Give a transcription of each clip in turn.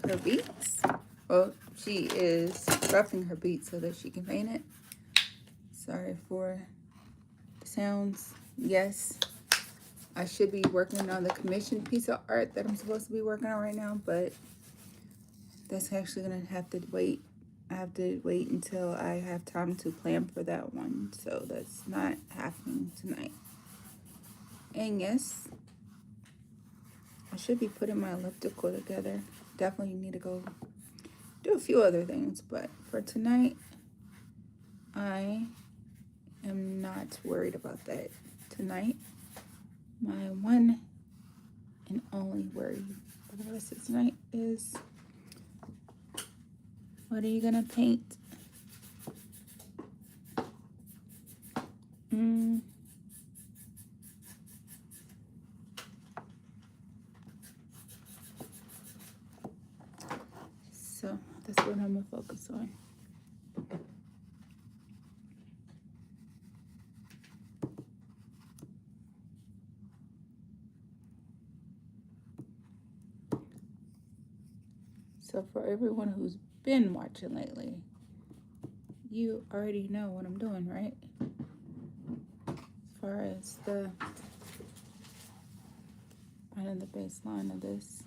her beads. Well, she is roughing her beads so that she can paint it. Sorry for the sounds. Yes, I should be working on the commissioned piece of art that I'm supposed to be working on right now, but that's actually gonna have to wait. I have to wait until I have time to plan for that one. So that's not happening tonight. And yes, I should be putting my elliptical together. Definitely need to go do a few other things, but for tonight, I am not worried about that. Tonight, my one and only worry for the rest of tonight is, what are you gonna paint? So that's what I'm gonna focus on. So for everyone who's been watching lately, you already know what I'm doing, right? As far as the finding the baseline of this.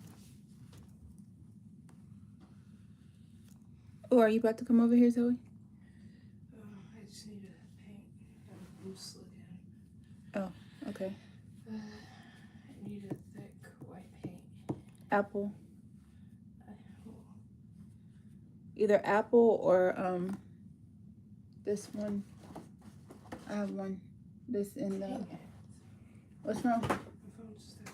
Oh, are you about to come over here, Zoe? I just need to paint a loose looking. Oh, okay. I need a thick white paint. Apple. Either apple or this one. I have one. This in the. What's wrong? My phone just died.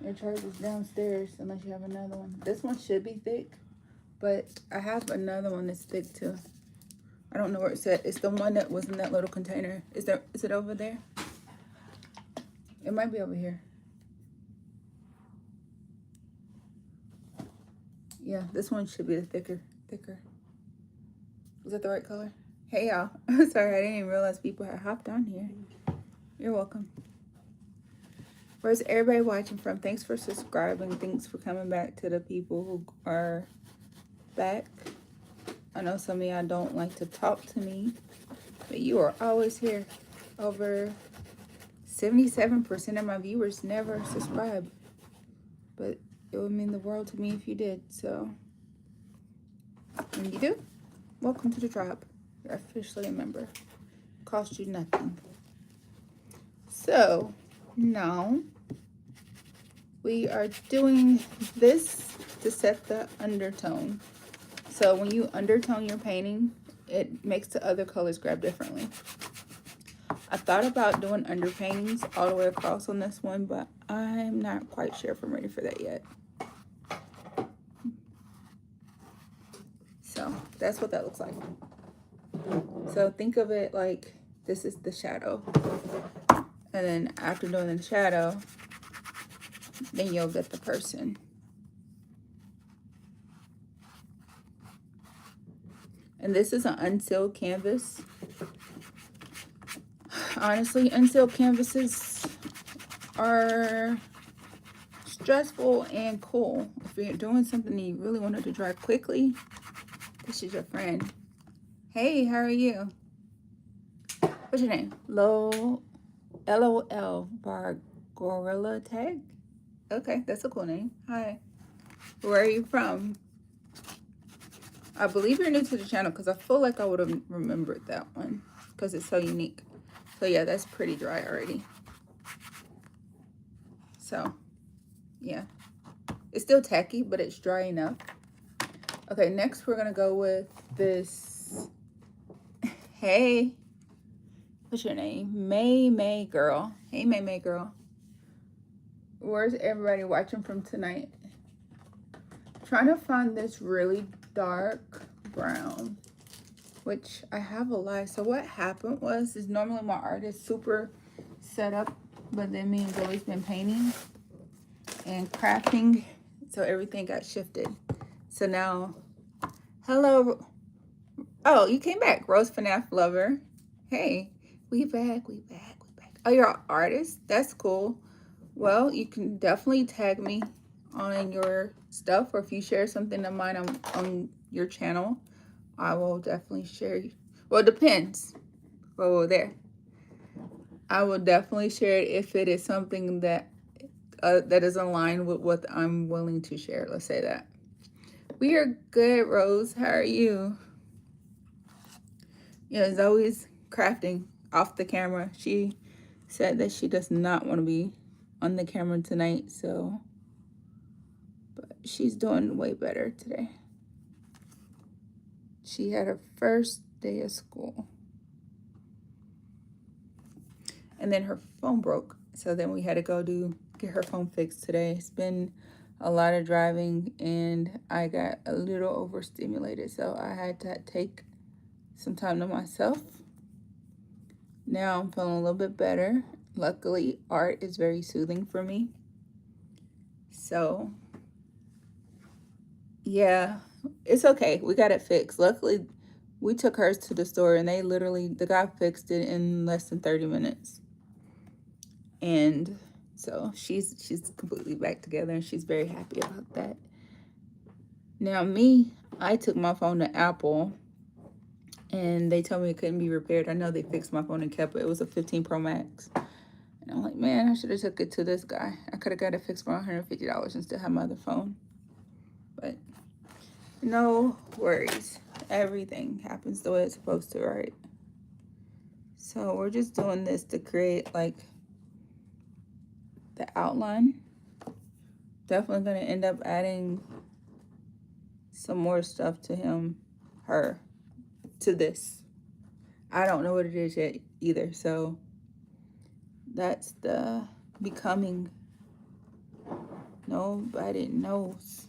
Your charger's downstairs unless you have another one. This one should be thick, but I have another one that's thick too. I don't know where it's at. It's the one that was in that little container. Is it over there? It might be over here. Yeah, this one should be the thicker. Was that the right color? Hey y'all. Sorry, I didn't even realize people had hopped on here. You're welcome. Where's everybody watching from? Thanks for subscribing. Thanks for coming back to the people who are back. I know some of y'all don't like to talk to me, but you are always here. Over 77% of my viewers never subscribe, but it would mean the world to me if you did. So when you do, welcome to the tribe. You're officially a member. Cost you nothing. So now we are doing this to set the undertone. So when you undertone your painting, it makes the other colors grab differently. I thought about doing underpaintings all the way across on this one, but I'm not quite sure if I'm ready for that yet. So that's what that looks like. So think of it like this is the shadow. And then after doing the shadow, then you'll get the person. And this is an unsealed canvas. Honestly, unsealed canvases are stressful and cool. If you're doing something and you really want it to dry quickly, this is your friend. Hey, how are you? What's your name? LOL bar Gorilla Tag. Okay, that's a cool name. Hi. Where are you from? I believe you're new to the channel because I feel like I would have remembered that one because it's so unique. So yeah, that's pretty dry already. So yeah, it's still tacky, but it's dry enough. Okay, next we're gonna go with this. Hey, what's your name? May girl. Hey, May girl. Where's everybody watching from tonight? Trying to find this really dark brown, which I have a lot. So what happened was, is normally my art is super set up, but then me and Zoe's been painting and crafting, so everything got shifted. So now, hello. Oh, you came back, Rose FNAF lover. Hey, we back. Oh, you're an artist? That's cool. Well, you can definitely tag me on your stuff, or if you share something of mine on your channel, I will definitely share. Well, it depends. Oh, there. I will definitely share it if it is something that that is aligned with what I'm willing to share. Let's say that. We are good, Rose. How are you? Yeah, Zoe's crafting off the camera. She said that she does not want to be on the camera tonight, so but she's doing way better today. She had her first day of school. And then her phone broke. So then we had to go get her phone fixed today. It's been a lot of driving and I got a little overstimulated. So I had to take some time to myself. Now I'm feeling a little bit better. Luckily, art is very soothing for me. So yeah, it's okay. We got it fixed. Luckily, we took hers to the store and the guy fixed it in less than 30 minutes. And so she's completely back together and she's very happy about that. Now me, I took my phone to Apple and they told me it couldn't be repaired. I know they fixed my phone and kept it. It was a 15 Pro Max. And I'm like, man, I should have took it to this guy. I could have got it fixed for $150 and still have my other phone. But no worries. Everything happens the way it's supposed to, right? So we're just doing this to create like the outline. Definitely going to end up adding some more stuff to to this. I don't know what it is yet either, so that's the becoming. Nobody knows.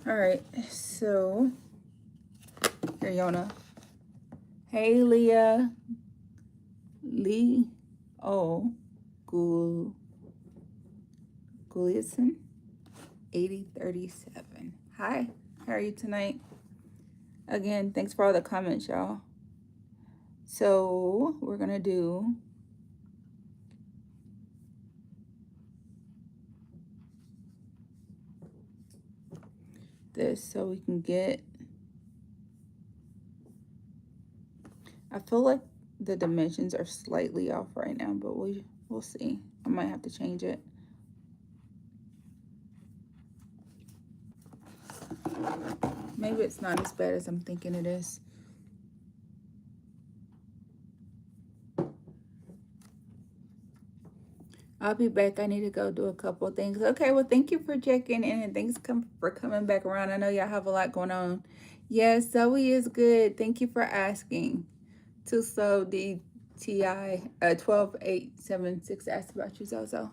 All right, so here, Yona. Hey, Leah. Gulliason, 8037. Hi, how are you tonight? Again, thanks for all the comments, y'all. So we're gonna do this so we can get, I feel like the dimensions are slightly off right now, but we'll see. I might have to change it. Maybe it's not as bad as I'm thinking it is. I'll be back. I need to go do a couple of things. Okay, well, thank you for checking in and thanks for coming back around. I know y'all have a lot going on. Yes, Zoe is good. Thank you for asking. Tuso DTI 12876 asked about you, Zozo.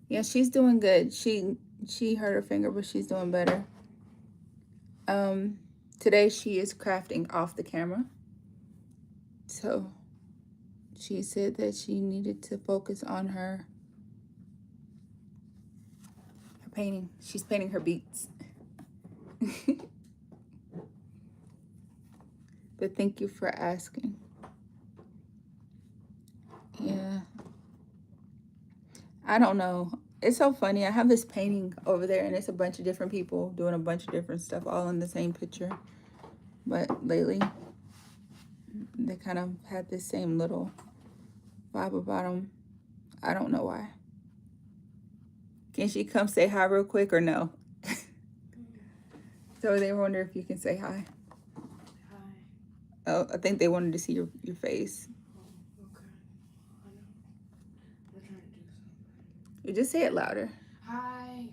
Yeah, she's doing good. She hurt her finger, but she's doing better. Today she is crafting off the camera. So she said that she needed to focus on her painting. She's painting her beats. But thank you for asking. Yeah. I don't know. It's so funny. I have this painting over there and it's a bunch of different people doing a bunch of different stuff all in the same picture. But lately, they kind of had this same little vibe about them. I don't know why. Can she come say hi real quick or no? So they wonder if you can say hi. Hi. Oh, I think they wanted to see your face. Oh, okay. I know. I'm trying to do something. You just say it louder. Hi.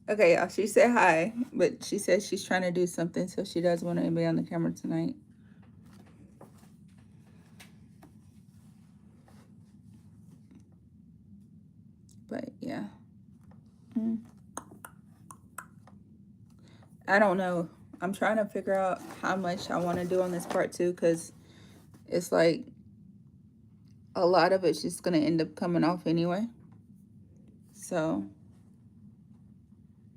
Okay, y'all. She said hi, but she said she's trying to do something, so she doesn't want anybody on the camera tonight. But yeah. I don't know. I'm trying to figure out how much I want to do on this part too, because it's like a lot of it's just going to end up coming off anyway. So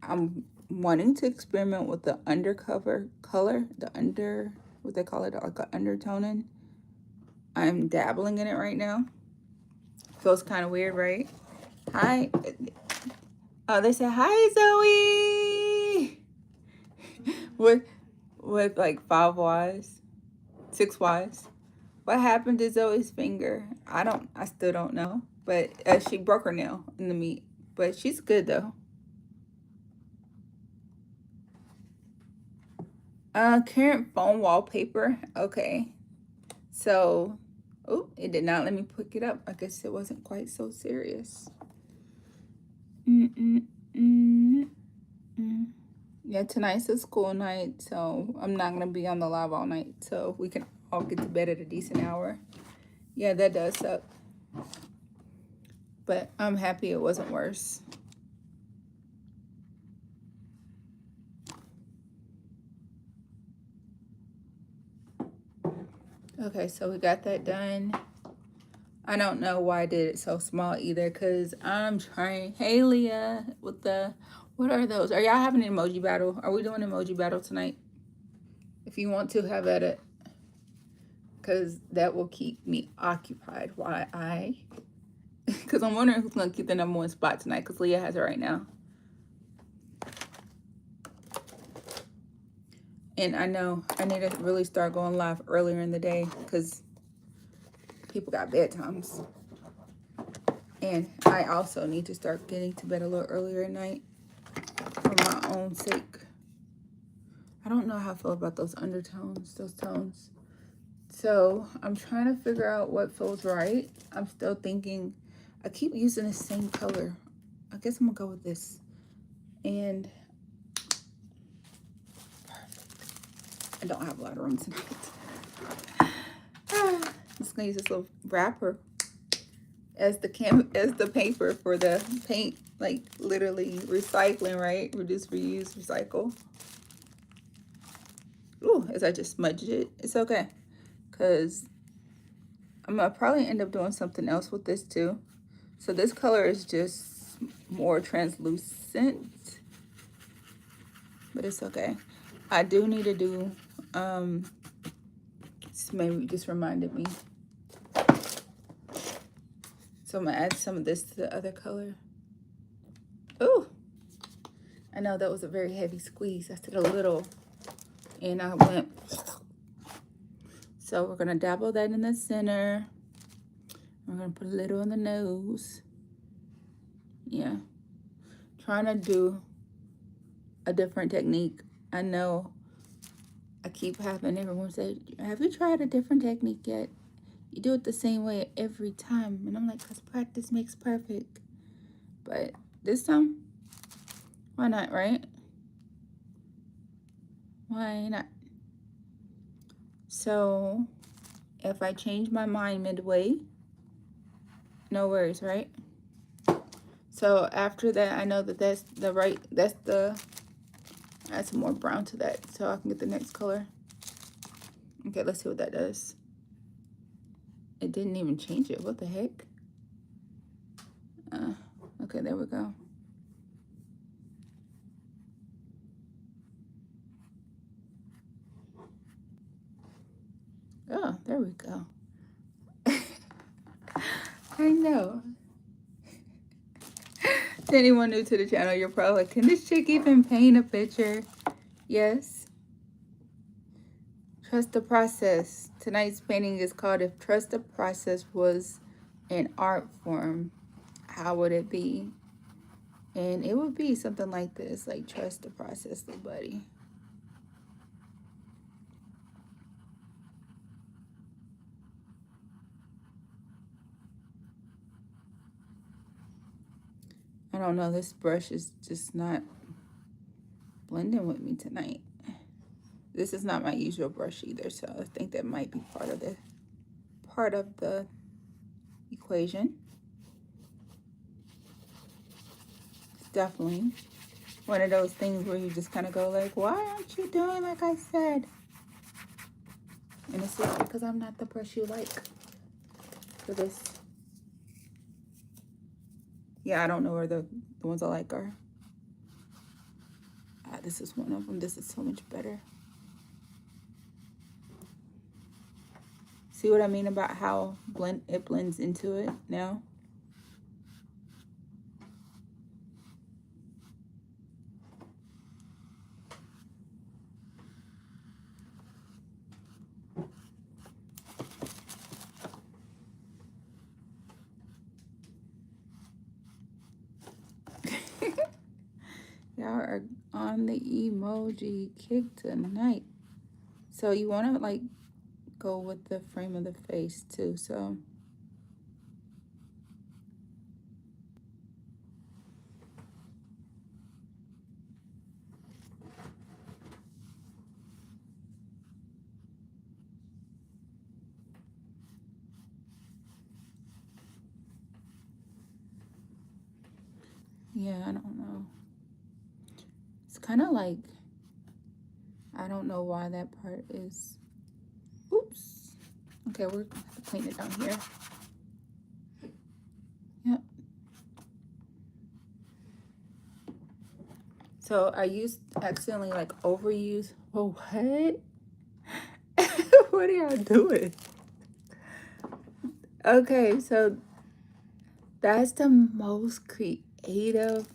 I'm wanting to experiment with the undercover color, what they call it, like an undertoning. I'm dabbling in it right now. Feels kind of weird, right? Hi. Oh, they said, hi, Zoe. with like 5 Ys, 6 Ys. What happened to Zoe's finger? I still don't know. But she broke her nail in the meet. But she's good though. Current phone wallpaper. Okay. So, oh, it did not let me pick it up. I guess it wasn't quite so serious. Yeah, tonight's a school night, so I'm not gonna be on the live all night. So we can all get to bed at a decent hour. Yeah, that does suck. But I'm happy it wasn't worse. Okay, so we got that done. I don't know why I did it so small either, because I'm trying. Hey, Leah, with the, what are those? Are y'all having an emoji battle? Are we doing an emoji battle tonight? If you want to, have at it, because that will keep me occupied while because I'm wondering who's going to keep the #1 spot tonight, because Leah has it right now. And I know I need to really start going live earlier in the day, because people got bedtimes. And I also need to start getting to bed a little earlier at night for my own sake. I don't know how I feel about those undertones, those tones. So I'm trying to figure out what feels right. I'm still thinking, I keep using the same color. I guess I'm gonna go with this. And perfect. I don't have a lot of room tonight. I'm just gonna use this little wrapper as the paper for the paint, like literally recycling, right? Reduce, reuse, recycle. Ooh, as I just smudged it, it's okay, because I'm gonna probably end up doing something else with this too. So this color is just more translucent, but it's okay. I do need to do, this maybe just reminded me. So I'm gonna add some of this to the other color. Ooh, I know that was a very heavy squeeze. I did a little, and I went. So we're gonna dabble that in the center. We're gonna put a little on the nose. Yeah, trying to do a different technique. I know I keep having everyone say, have you tried a different technique yet? You do it the same way every time. And I'm like, because practice makes perfect. But this time, why not, right? Why not? So if I change my mind midway, no worries, right? So after that, I know that that's the right, add some more brown to that so I can get the next color. Okay, let's see what that does. It didn't even change it. What the heck? Okay, there we go. Oh, there we go. I know. To anyone new to the channel, you're probably like, can this chick even paint a picture? Yes. Trust the process. Tonight's painting is called If Trust the Process Was an Art Form, How Would It Be? And it would be something like this, like trust the process, little buddy. I don't know, this brush is just not blending with me tonight. This is not my usual brush either, so I think that might be part of the equation. It's definitely one of those things where you just kind of go like, why aren't you doing like I said? And it's just because I'm not the brush you like for this. Yeah, I don't know where the ones I like are. This is one of them. This is so much better. See what I mean about how it blends into it now? are on the emoji kick tonight. So you want to like go with the frame of the face too. So yeah, I don't know. It's kind of like, I don't know why that part is. Oops. Okay, we're going to clean it down here. Yep. So I used accidentally like overuse. Oh, what? What are y'all doing? Okay, so that's the most creative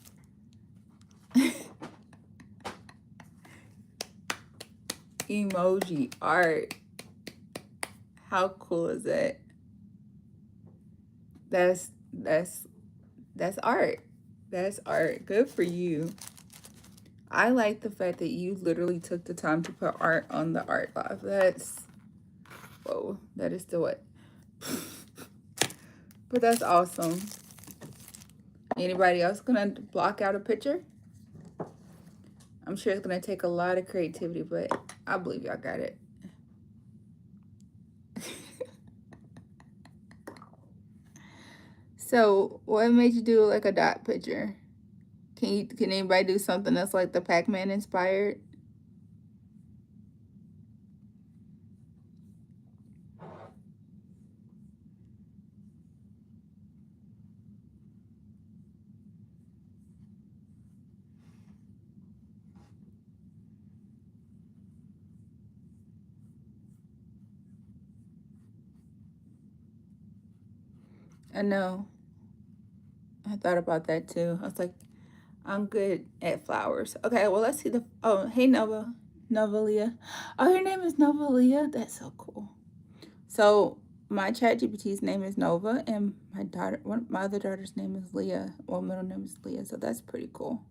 emoji art. How cool is that? That's art. That's art. Good for you. I like the fact that you literally took the time to put art on the art live. That's, whoa, that is still what? But that's awesome. Anybody else gonna block out a picture? I'm sure it's gonna take a lot of creativity, but I believe y'all got it. So what made you do like a dot picture? Can anybody do something that's like the Pac-Man inspired? I know. I thought about that too. I was like, I'm good at flowers. Okay, well, let's see the, oh, hey, Novalia. Oh, her name is Novalia. That's so cool. So my ChatGPT's name is Nova, and my other daughter's name is Leah. Well, middle name is Leah, so that's pretty cool.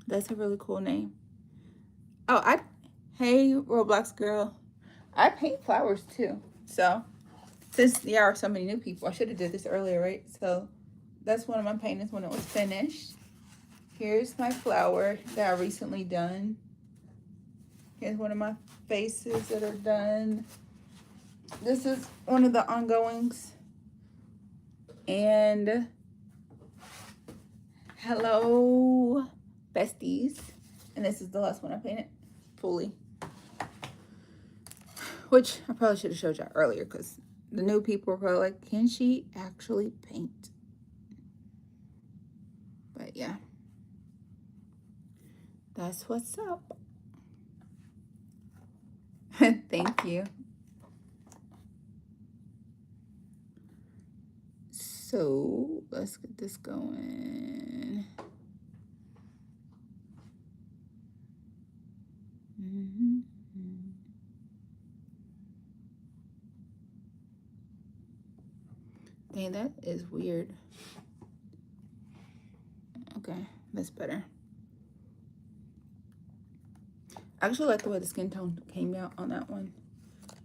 That's a really cool name. Oh, hey, Roblox girl. I paint flowers too. So since there are so many new people, I should have did this earlier, right? So that's one of my paintings when it was finished. Here's my flower that I recently done. Here's one of my faces that are done. This is one of the ongoings. And hello, besties. And this is the last one I painted fully. Which I probably should have showed y'all earlier because the new people were probably like, can she actually paint? But yeah. That's what's up. Thank you. So let's get this going. Dang, that is weird. Okay, that's better. I actually like the way the skin tone came out on that one.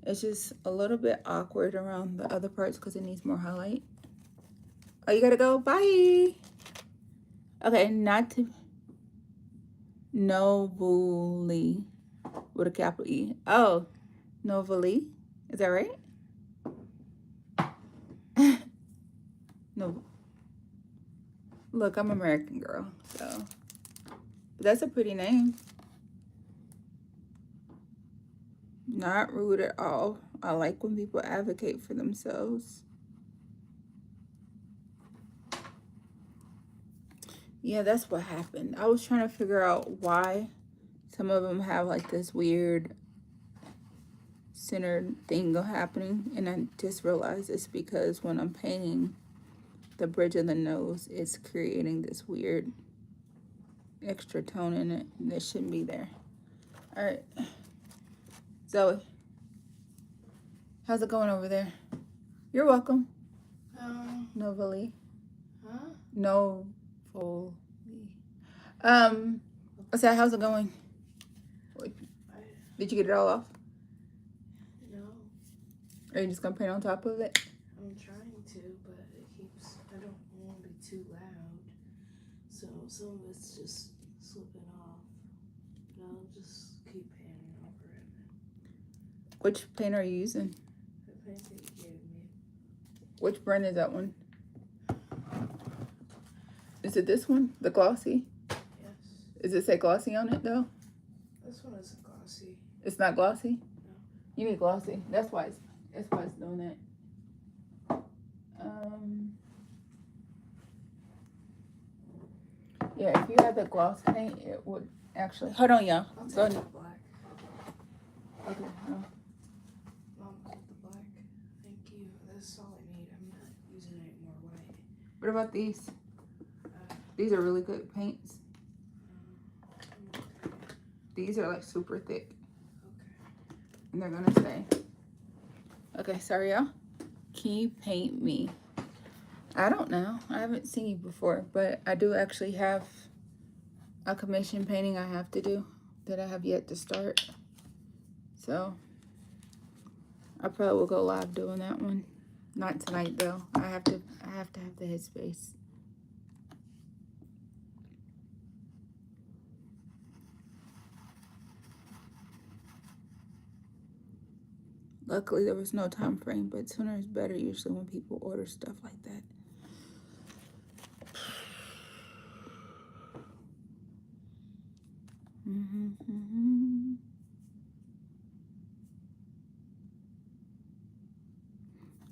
It's just a little bit awkward around the other parts because it needs more highlight. Oh, you gotta go? Bye. Okay, not to Novuli with a capital E. Oh, Novuli. Is that right? No. Look, I'm American girl, so. But that's a pretty name. Not rude at all. I like when people advocate for themselves. Yeah, that's what happened. I was trying to figure out why some of them have like this weird centered thing happening. And I just realized it's because when I'm painting the bridge of the nose, it's creating this weird extra tone in it that shouldn't be there. All right. Zoe, how's it going over there? You're welcome. Novali. Huh? Novolia. What's that? How's it going? Did you get it all off? No, Or are you just gonna paint on top of it? I'm trying to, but it keeps, I don't want to be too loud. So some of it's just slipping off. But I'll just keep painting over it. Which paint are you using? The paint that you gave me. Which brand is that one? Is it this one? The glossy? Yes. Does it say glossy on it though? This one isn't glossy. It's not glossy? No. You need glossy. That's why it's doing that. Yeah, if you had the gloss paint, it would actually. Hold on, y'all. I'll Go take ahead. the black. Okay. Mom, take the black. Thank you. That's all I need. I'm not using any more white. What about these? These are really good paints. Okay. These are like super thick. Okay. And they're gonna stay. Okay, sorry y'all. Can you paint me? I don't know. I haven't seen you before, but I do actually have a commission painting I have to do that I have yet to start. So I probably will go live doing that one. Not tonight though. I have to have the headspace. Luckily, there was no time frame, but sooner is better usually when people order stuff like that.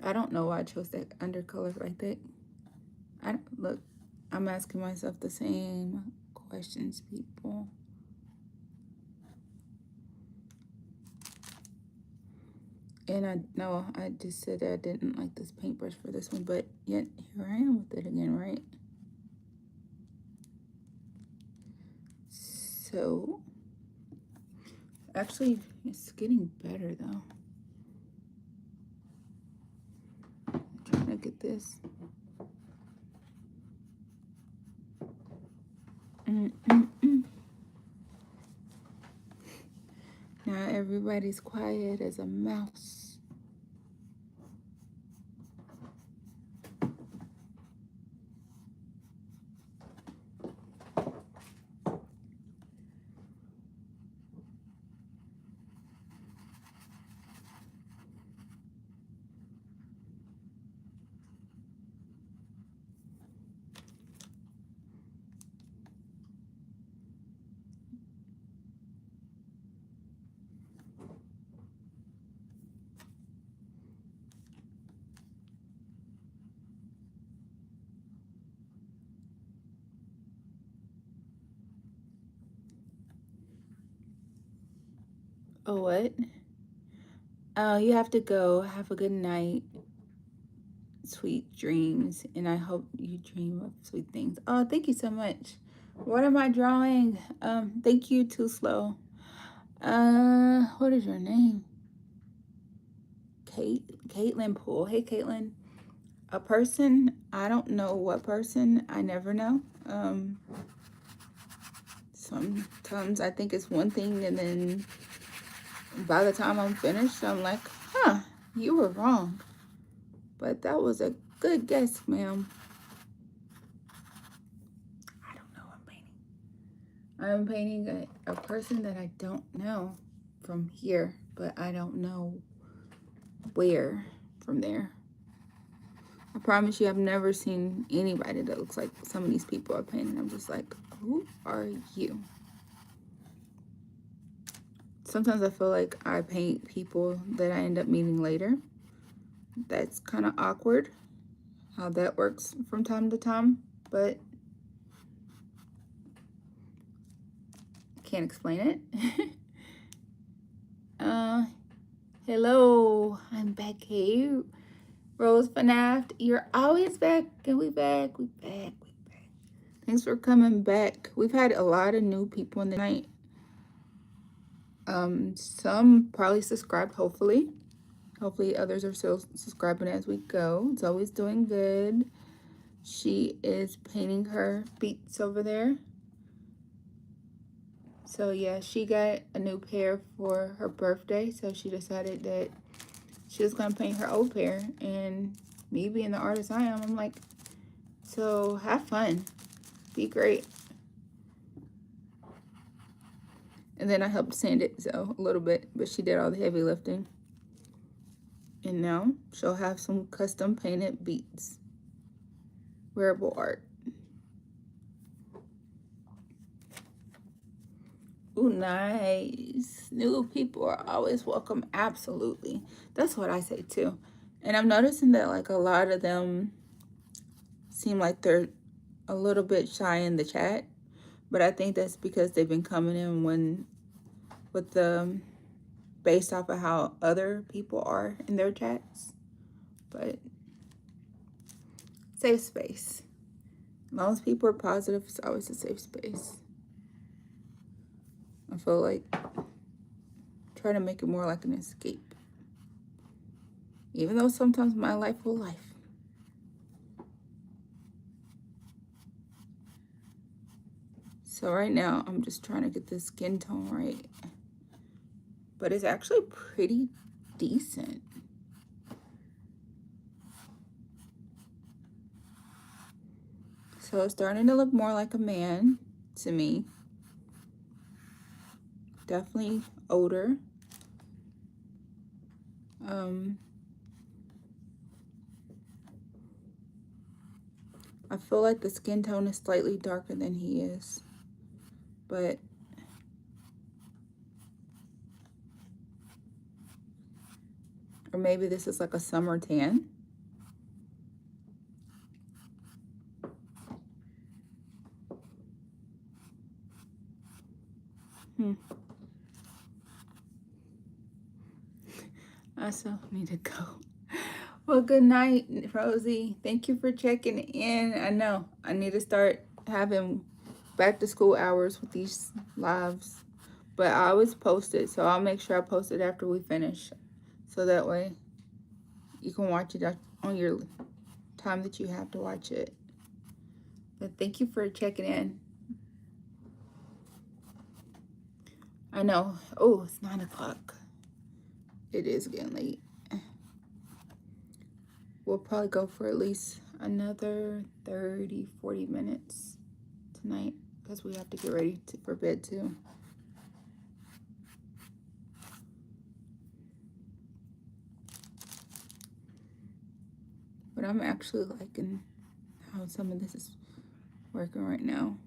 I don't know why I chose that undercolor like that. Look, I'm asking myself the same questions, people. And I know I just said that I didn't like this paintbrush for this one, but yet here I am with it again, right? So, actually, it's getting better though. I'm trying to get this. Now everybody's quiet as a mouse. Oh, what? Oh, you have to go. Have a good night. Sweet dreams. And I hope you dream of sweet things. Oh, thank you so much. What am I drawing? Thank you, Too Slow. What is your name? Caitlin Poole. Hey, Caitlin. A person, I don't know what person. I never know. Sometimes I think it's one thing, and then by the time I'm finished, I'm like, huh, you were wrong. But that was a good guess, ma'am. I don't know what I'm painting. I'm painting a person that I don't know from here, but I don't know where from there. I promise you, I've never seen anybody that looks like some of these people are painting. I'm just like, who are you? Sometimes I feel like I paint people that I end up meeting later. That's kind of awkward how that works from time to time, but can't explain it. Hello, I'm back here. Rose Fanaft, you're always back, and we back. Thanks for coming back. We've had a lot of new people in the night. Some probably subscribed, hopefully. Hopefully others are still subscribing as we go. It's always doing good. She is painting her beets over there. So yeah, she got a new pair for her birthday. So she decided that she was gonna paint her old pair. And me being the artist I am, I'm like, so have fun, be great. And then I helped sand it, so a little bit, but she did all the heavy lifting. And now she'll have some custom painted beads, wearable art. Ooh, nice. New people are always welcome. Absolutely. That's what I say too. And I'm noticing that like a lot of them seem like they're a little bit shy in the chat. But I think that's because they've been coming in with the based off of how other people are in their chats. But safe space. As long as people are positive, it's always a safe space. I feel like try to make it more like an escape. Even though sometimes my life will life. So right now, I'm just trying to get the skin tone right. But it's actually pretty decent. So it's starting to look more like a man to me. Definitely older. I feel like the skin tone is slightly darker than he is. But or maybe this is like a summer tan. I still need to go. Well, good night, Rosie. Thank you for checking in. I know I need to start having back to school hours with these lives. But I always post it, so I'll make sure I post it after we finish. So that way you can watch it on your time that you have to watch it. But thank you for checking in. I know. Oh, it's 9 o'clock. It is getting late. We'll probably go for at least another 30, 40 minutes tonight because we have to get ready for bed too. But I'm actually liking how some of this is working right now.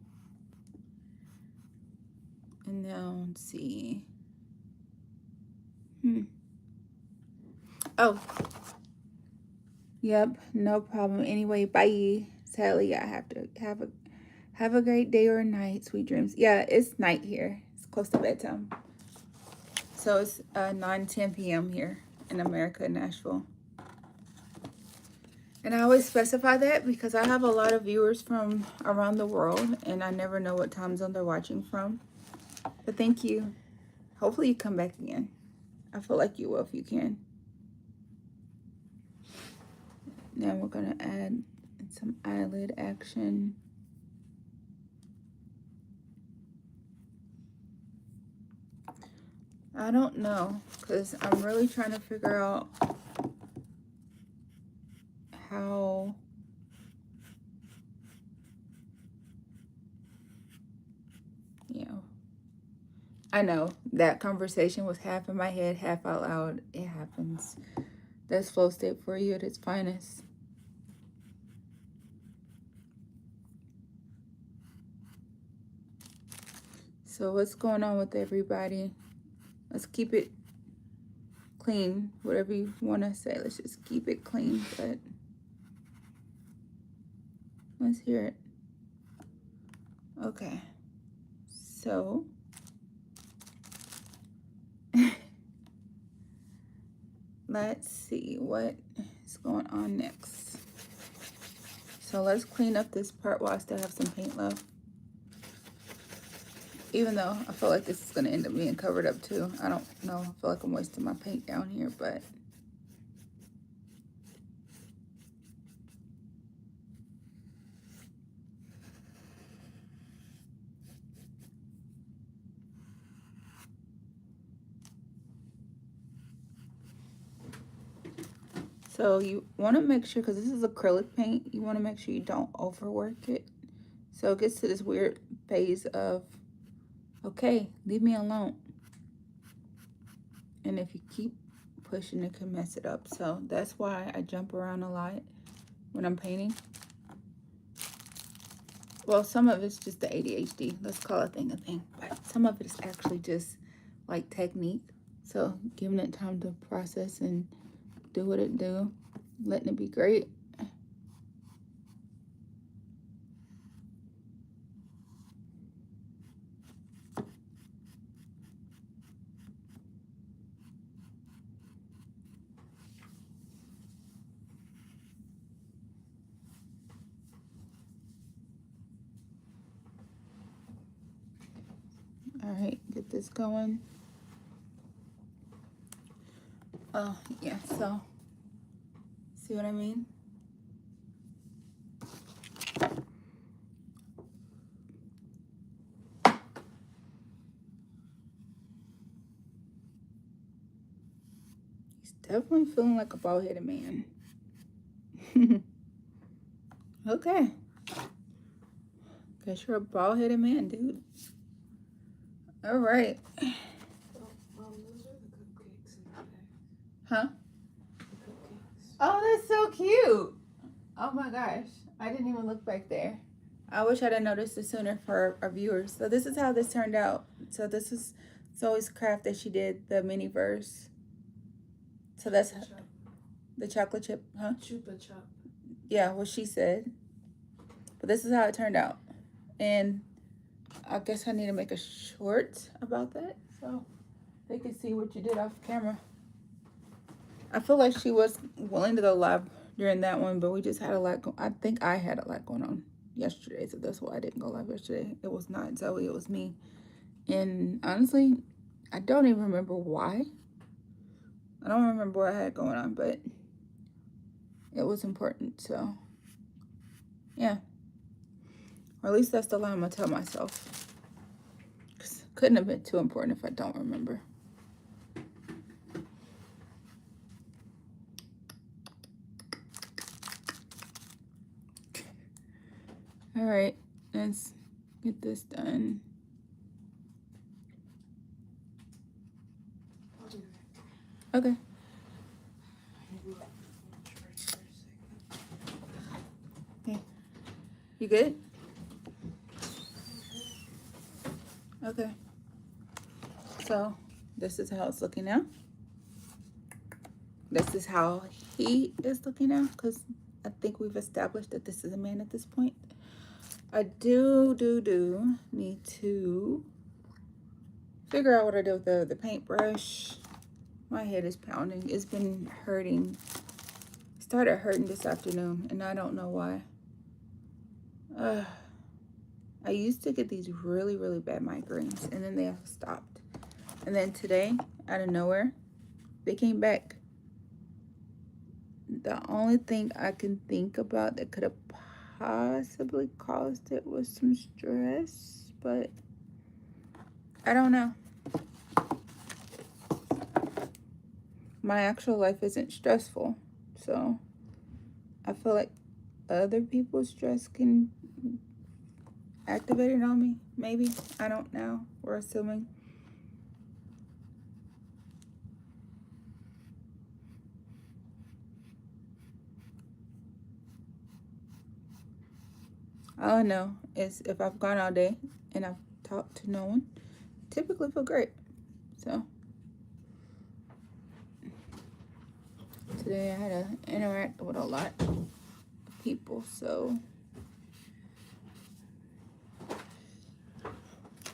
And now, let's see. Oh. Yep, no problem. Anyway, bye. Sadly, I have to have a great day or night. Sweet dreams. Yeah, it's night here. It's close to bedtime. So it's 9:10 p.m. here in America, in Nashville. And I always specify that because I have a lot of viewers from around the world and I never know what time zone they're watching from. But thank you. Hopefully you come back again. I feel like you will if you can. Now we're going to add some eyelid action. I don't know because I'm really trying to figure out how I know that conversation was half in my head, half out loud. It happens. That's flow state for you at its finest. So what's going on with everybody? Let's keep it clean. Whatever you want to say, let's just keep it clean. But let's hear it. Okay. So let's see what is going on next. So let's clean up this part while I still have some paint left. Even though I feel like this is going to end up being covered up too. I don't know. I feel like I'm wasting my paint down here, but So you want to make sure, because this is acrylic paint, you want to make sure you don't overwork it. So it gets to this weird phase of, okay, leave me alone. And if you keep pushing, it can mess it up. So that's why I jump around a lot when I'm painting. Well, some of it's just the ADHD. Let's call a thing a thing. But some of it is actually just like technique. So giving it time to process and do what it do, letting it be great. All right, get this going. Oh, yeah, so, see what I mean? He's definitely feeling like a bald-headed man. Okay. Guess you're a bald-headed man, dude. All right. Those are the cupcakes in there. Huh? The cupcakes. Oh, that's so cute. Oh my gosh. I didn't even look back there. I wish I'd have noticed it sooner for our viewers. So this is how this turned out. So this is Zoe's craft that she did, the mini verse. So that's the chocolate chip, huh? Chupa Chup. Yeah, what she said. But this is how it turned out. And I guess I need to make a short about that so they can see what you did off camera. I feel like she was willing to go live during that one, but we just had a lot. I think I had a lot going on yesterday, so that's why I didn't go live yesterday. It was not Zoe, it was me. And honestly, I don't even remember why. I don't remember what I had going on, but it was important, so yeah. Or at least that's the lie I'm gonna tell myself. 'Cause it couldn't have been too important if I don't remember. All right, let's get this done. I'll do that. Okay. Okay. You good? Okay. So this is how it's looking now. This is how he is looking now, because I think we've established that this is a man at this point. I do need to figure out what I do with the paintbrush. My head is pounding. It's been hurting. It started hurting this afternoon, and I don't know why. I used to get these really, really bad migraines, and then they have stopped. And then today, out of nowhere, they came back. The only thing I can think about that could have possibly caused it was some stress, but I don't know. My actual life isn't stressful, so I feel like other people's stress can activate it on me, maybe. I don't know. We're assuming. All I know is if I've gone all day and I've talked to no one, I typically feel great. So today I had to interact with a lot of people, so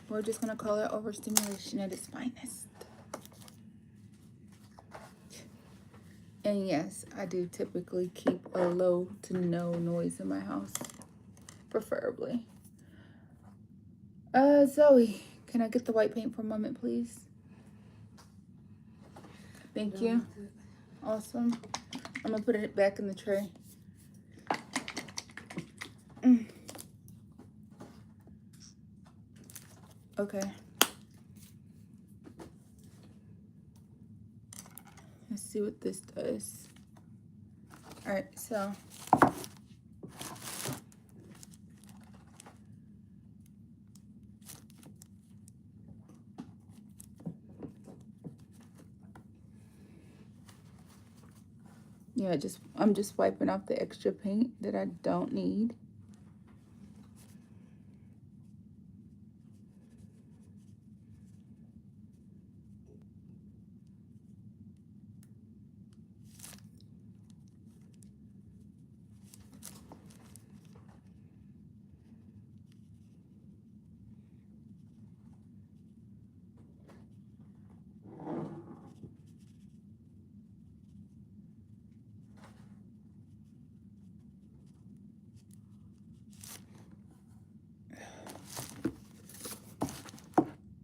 we're just gonna call it overstimulation at its finest. And yes, I do typically keep a low to no noise in my house, preferably. Zoe, can I get the white paint for a moment, please? Thank you. Awesome. I'm gonna put it back in the tray. Okay. Let's see what this does. Alright, so yeah, I'm just wiping off the extra paint that I don't need.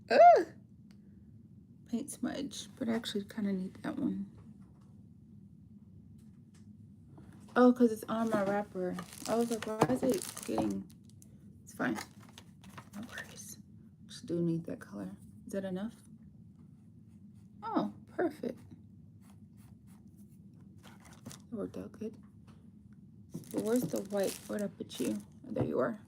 Ugh! Paint smudge, but I actually kind of need that one. Oh, because it's on my wrapper. I was like, why is it getting... It's fine. No worries. Just do need that color. Is that enough? Oh, perfect. That worked out good. But where's the white? Where'd I put you? Oh, there you are.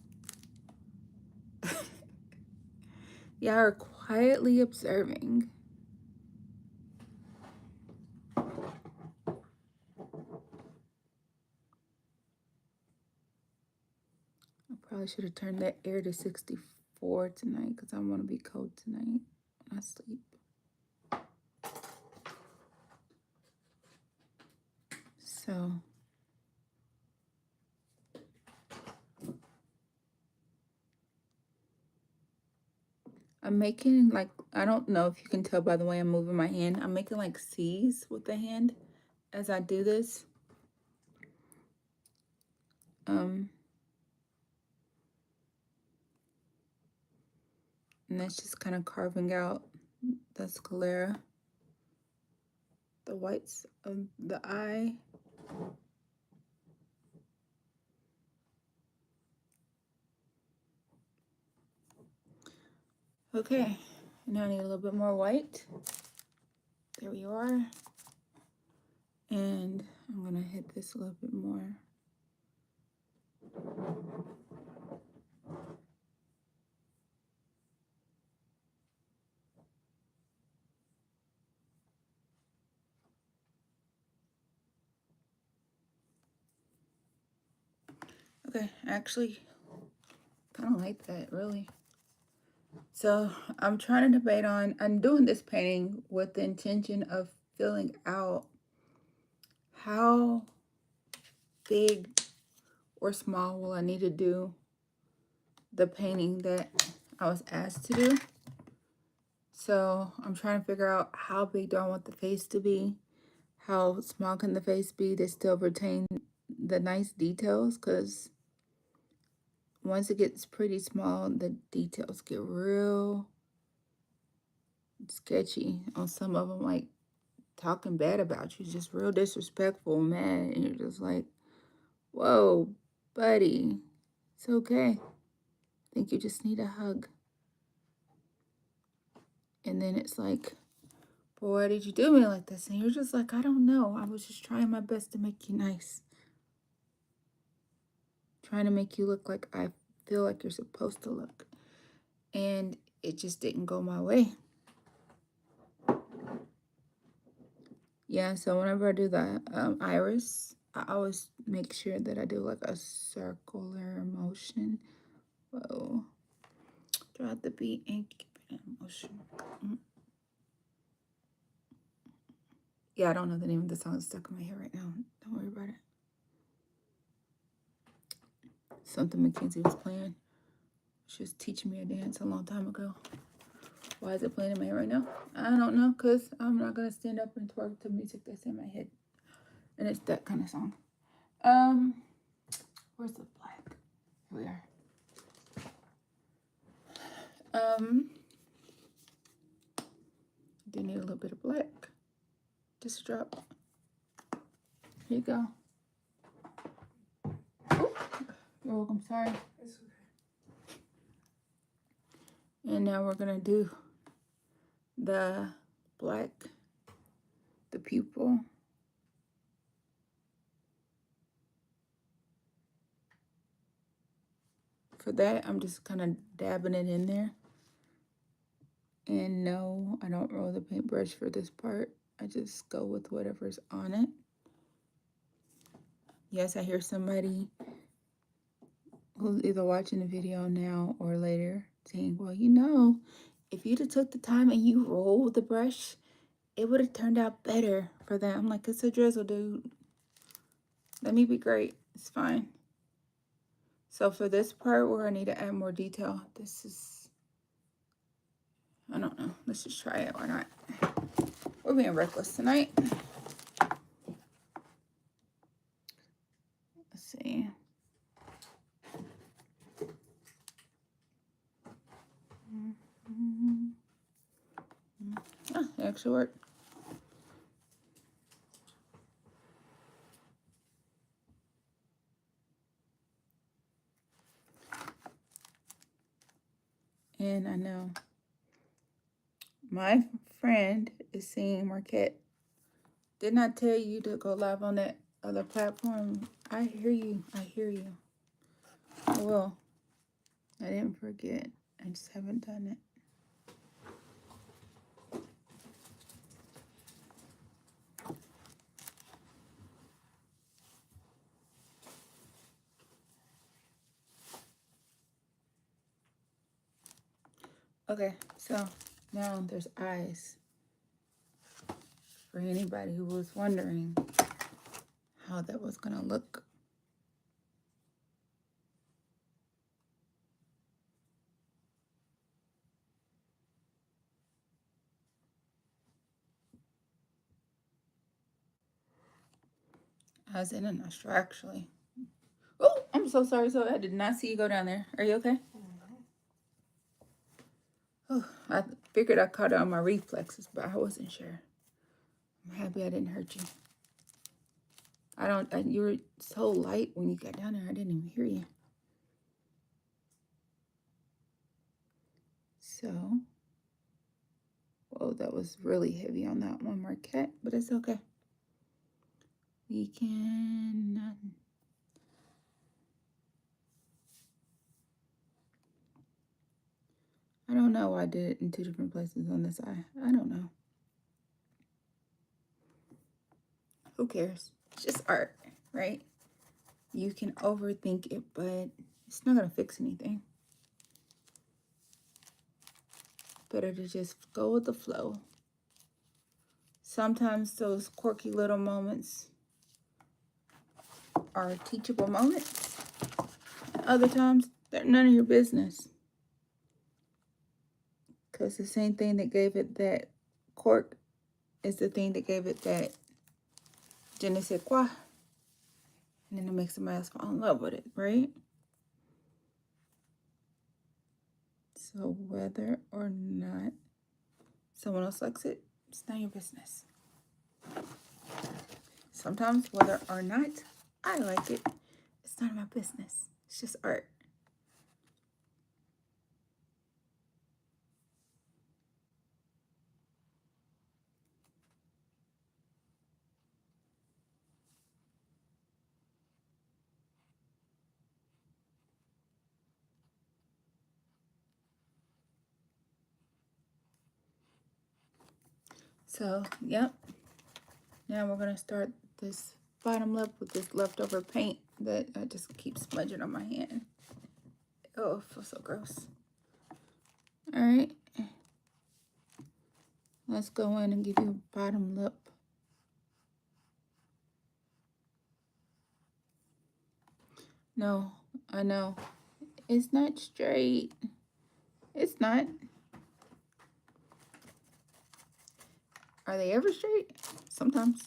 Y'all are quietly observing. I probably should have turned that air to 64 tonight because I want to be cold tonight when I sleep. So I'm making like, I don't know if you can tell by the way I'm moving my hand. I'm making like C's with the hand as I do this. And that's just kind of carving out the sclera, the whites of the eye. Okay, now I need a little bit more white. There we are. And I'm gonna hit this a little bit more. Okay, I actually kind of like that, really. So I'm trying to debate on, I'm doing this painting with the intention of filling out how big or small will I need to do the painting that I was asked to do. So I'm trying to figure out how big do I want the face to be? How small can the face be to still retain the nice details? Because once it gets pretty small, the details get real sketchy on some of them, like talking bad about you, just real disrespectful, man. And you're just like, whoa, buddy, it's okay. I think you just need a hug. And then it's like, but why did you do me like this? And you're just like, I don't know. I was just trying my best to make you nice. Trying to make you look like I feel like you're supposed to look. And it just didn't go my way. Yeah, so whenever I do the iris, I always make sure that I do like a circular motion. Whoa. Draw the beat and keep it in motion. Yeah, I don't know the name of the song that's stuck in my head right now. Don't worry about it. Something Mackenzie was playing. She was teaching me a dance a long time ago. Why is it playing in my head right now? I don't know, because I'm not going to stand up and twerk to music that's in my head. And it's that kind of song. Where's the black? Here we are. Do need a little bit of black. Just a drop. Here you go. Oh, you're welcome. Sorry. It's okay. And now we're gonna do the black, the pupil. for that, I'm just kind of dabbing it in there. And no, I don't roll the paintbrush for this part. I just go with whatever's on it. Yes, I hear somebody who's either watching the video now or later saying, well, you know, if you'd have took the time and you rolled the brush, it would have turned out better for them. I'm like, it's a drizzle, dude. Let me be great. It's fine. So for this part where I need to add more detail, this is, I don't know. Let's just try it. Why not? We're being reckless tonight. Let's see. Oh, it actually worked. And I know my friend is seeing Marquette. Didn't I tell you to go live on that other platform? I hear you. I hear you. I will. I didn't forget. I just haven't done it. Okay, so now there's eyes. For anybody who was wondering how that was gonna look. I was in an Nostra, actually. Oh, I'm so sorry. So I did not see you go down there. Are you okay? Oh, I figured I caught it on my reflexes, but I wasn't sure. I'm happy I didn't hurt you. You were so light when you got down there. I didn't even hear you. So, whoa, that was really heavy on that one, Marquette, but it's okay. We can... I don't know why I did it in two different places on this eye. I don't know. Who cares? It's just art, right? You can overthink it, but it's not going to fix anything. Better to just go with the flow. Sometimes those quirky little moments are teachable moments. Other times, they're none of your business. Because the same thing that gave it that quirk is the thing that gave it that je ne sais quoi. And then it makes somebody else fall in love with it, right? So whether or not someone else likes it, it's not your business. Sometimes whether or not I like it, it's none of my business. It's just art. So, yep. Now we're going to start this bottom lip with this leftover paint that I just keep smudging on my hand. Oh, it feels so gross. All right. Let's go in and give you a bottom lip. No, I know. It's not straight. It's not. Are they ever straight? Sometimes.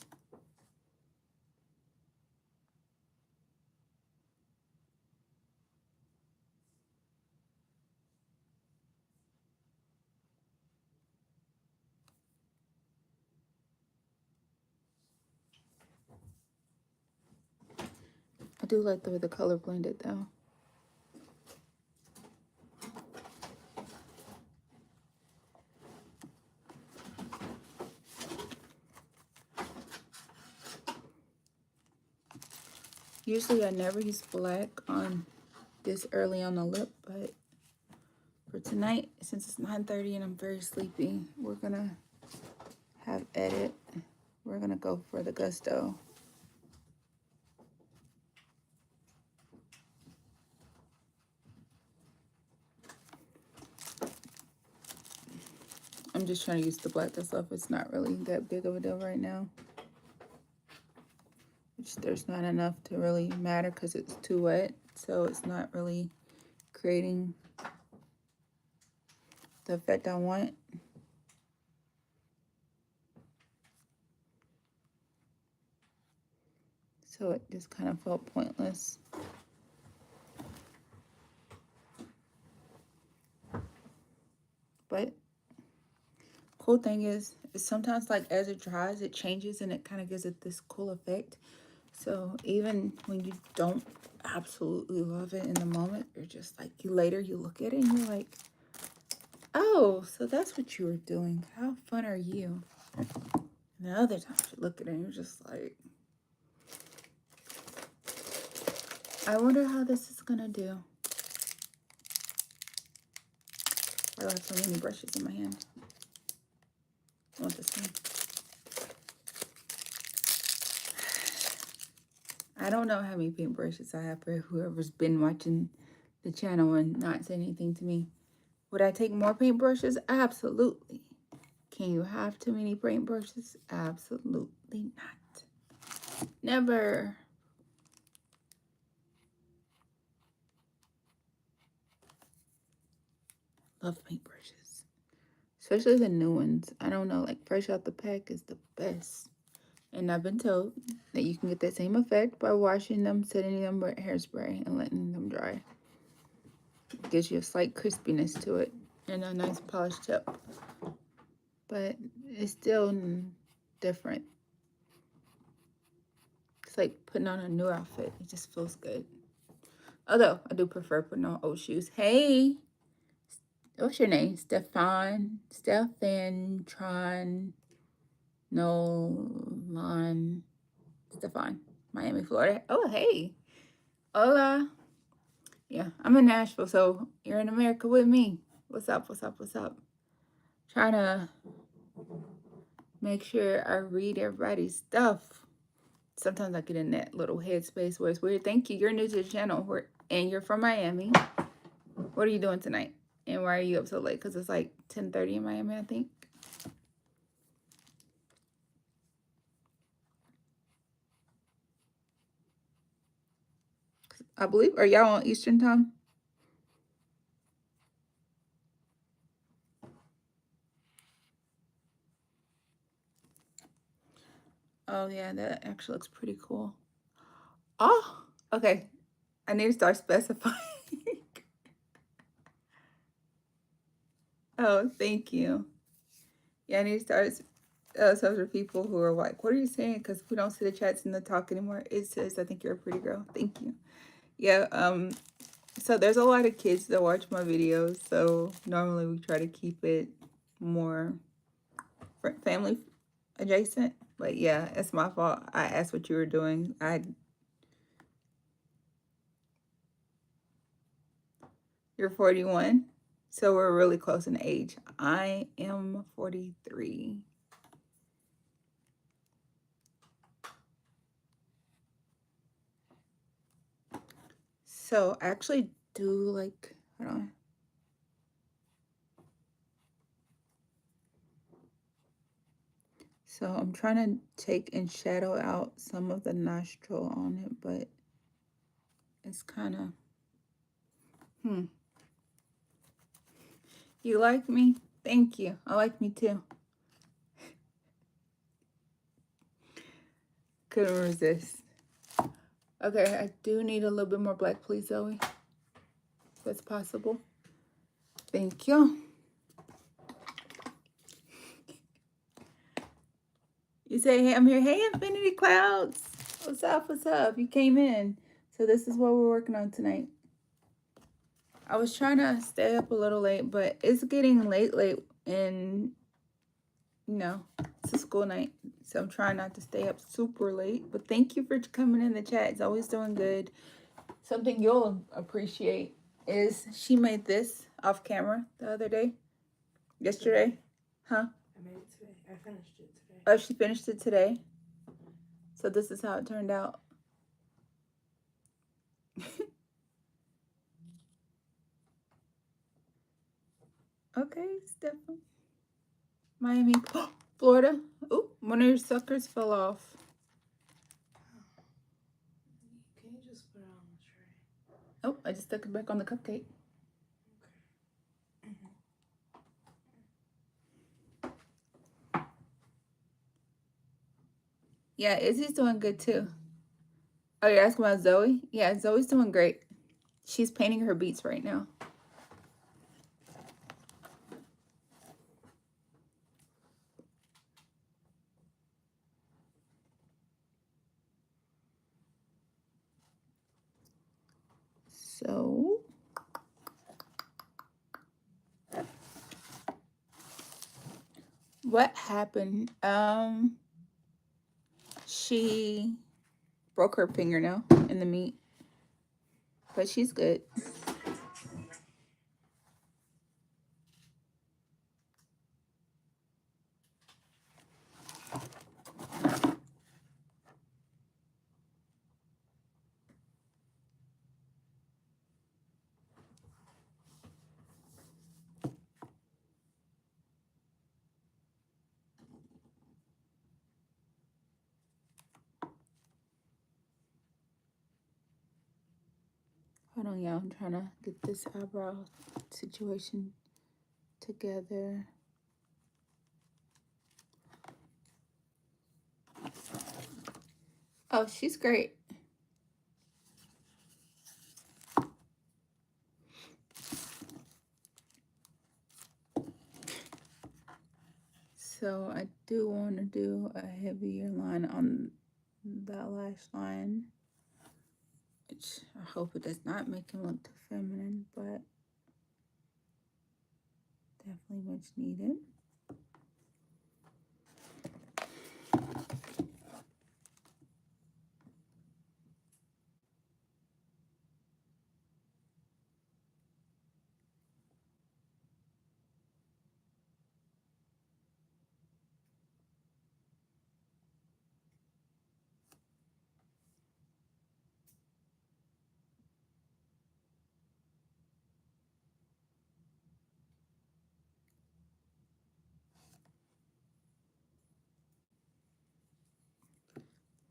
I do like the way the color blended though. Usually I never use black on this early on the lip, but for tonight, since it's 9:30 and I'm very sleepy, we're gonna have edit. We're gonna go for the Gusto. I'm just trying to use the black that's left. It's not really that big of a deal right now. There's not enough to really matter because it's too wet, so it's not really creating the effect I want. So it just kind of felt pointless. But cool thing is sometimes, like, as it dries, it changes and it kind of gives it this cool effect. So even when you don't absolutely love it in the moment, you're just like, you look at it and you're like, oh, so that's what you were doing. How fun are you? And the other times you look at it and you're just like, I wonder how this is gonna do. I have so many brushes in my hand. I want this one. I don't know how many paintbrushes I have for whoever's been watching the channel and not saying anything to me. Would I take more paintbrushes? Absolutely. Can you have too many paintbrushes? Absolutely not. Never. Love paintbrushes. Especially the new ones. I don't know, like fresh out the pack is the best. And I've been told that you can get that same effect by washing them, setting them with hairspray, and letting them dry. It gives you a slight crispiness to it and a nice polished tip. But it's still different. It's like putting on a new outfit. It just feels good. Although, I do prefer putting on old shoes. Hey! What's your name? Stefan, Nolan, Stefan, Miami, Florida. Oh, hey. Hola. Yeah, I'm in Nashville, so you're in America with me. What's up, what's up, what's up? Trying to make sure I read everybody's stuff. Sometimes I get in that little headspace where it's weird. Thank you. You're new to the channel, and you're from Miami. What are you doing tonight? And why are you up so late? Because it's like 10:30 in Miami, I think. I believe. Are y'all on Eastern time? Oh, yeah, that actually looks pretty cool. Oh, okay. I need to start specifying. Oh, thank you. Yeah, I need to start. So for people who are like, what are you saying? Because we don't see the chats and the talk anymore. It says, I think you're a pretty girl. Thank you. Yeah, so there's a lot of kids that watch my videos. So normally we try to keep it more family adjacent. But yeah, it's my fault. I asked what you were doing. You're 41. So we're really close in age. I am 43. So I actually do like, hold on. So I'm trying to take and shadow out some of the nostril on it, but it's kind of, You like me? Thank you. I like me too. Couldn't resist. Okay, I do need a little bit more black, please, Zoe. If that's possible. Thank you. You say, hey, I'm here. Hey, Infinity Clouds. What's up? What's up? You came in. So this is what we're working on tonight. I was trying to stay up a little late, but it's getting late, and, you know, it's a school night. So I'm trying not to stay up super late. But thank you for coming in the chat. It's always doing good. Something you'll appreciate is she made this off camera the other day. Yesterday. Huh? I made it today. I finished it today. Oh, she finished it today. So this is how it turned out. Okay, Stefan. Miami, Florida. Oh, one of your suckers fell off. Can you just put it on the tray? Oh, I just stuck it back on the cupcake. Yeah, Izzy's doing good too. Oh, you're asking about Zoe? Yeah, Zoe's doing great. She's painting her beats right now. So, what happened? She broke her fingernail in the meat, but she's good. Hold on, y'all. I'm trying to get this eyebrow situation together. Oh, she's great. So I do want to do a heavier line on that lash line, which I hope it does not make him look too feminine, but definitely much needed.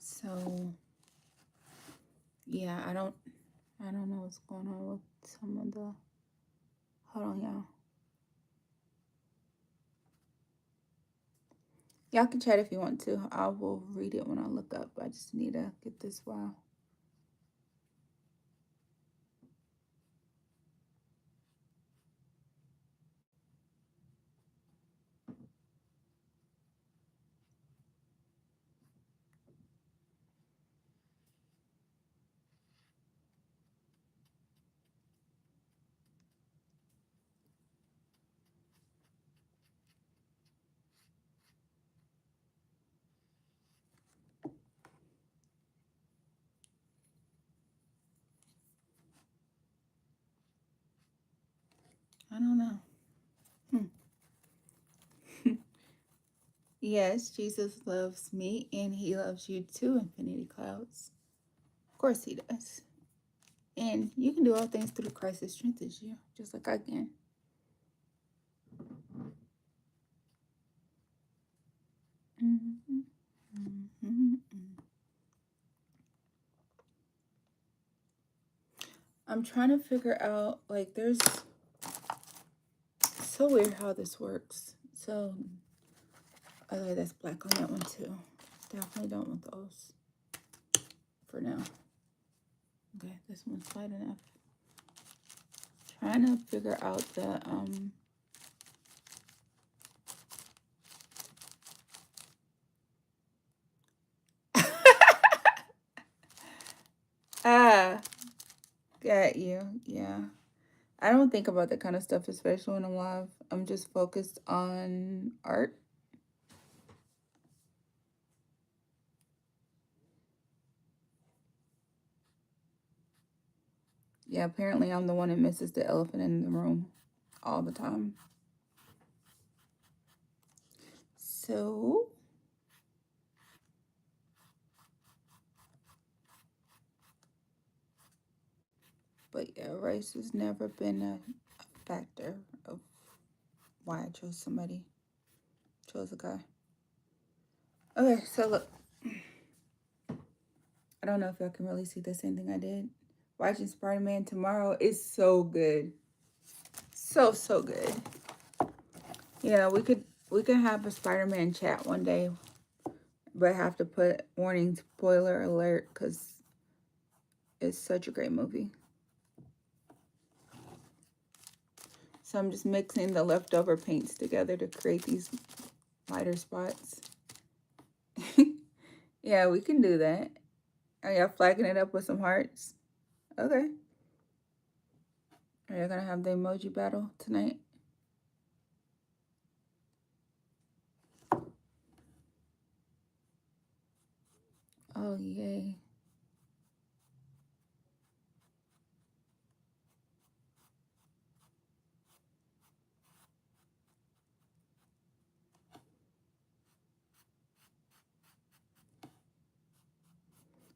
So yeah, I don't know what's going on with some of the, hold on, y'all. Y'all can chat if you want to. I will read it when I look up. I just need to get this wow. I don't know. Yes, Jesus loves me and he loves you too, Infinity Clouds. Of course he does. And you can do all things through Christ that strengthens you, just like I can. I'm trying to figure out, like, there's so weird how this works. So, okay, that's black on that one too. Definitely don't want those for now. Okay, this one's light enough. Trying to figure out the ah, got you. Yeah. I don't think about that kind of stuff, especially when I'm live. I'm just focused on art. Yeah, apparently I'm the one that misses the elephant in the room all the time. So, but yeah, race has never been a factor of why I chose a guy. Okay, so look. I don't know if y'all can really see the same thing I did. Watching Spider-Man tomorrow is so good. So good. Yeah, we could have a Spider-Man chat one day, but I have to put warning spoiler alert because it's such a great movie. So I'm just mixing the leftover paints together to create these lighter spots. Yeah, we can do that. Are y'all flagging it up with some hearts? Okay. Are y'all gonna have the emoji battle tonight? Oh, yay.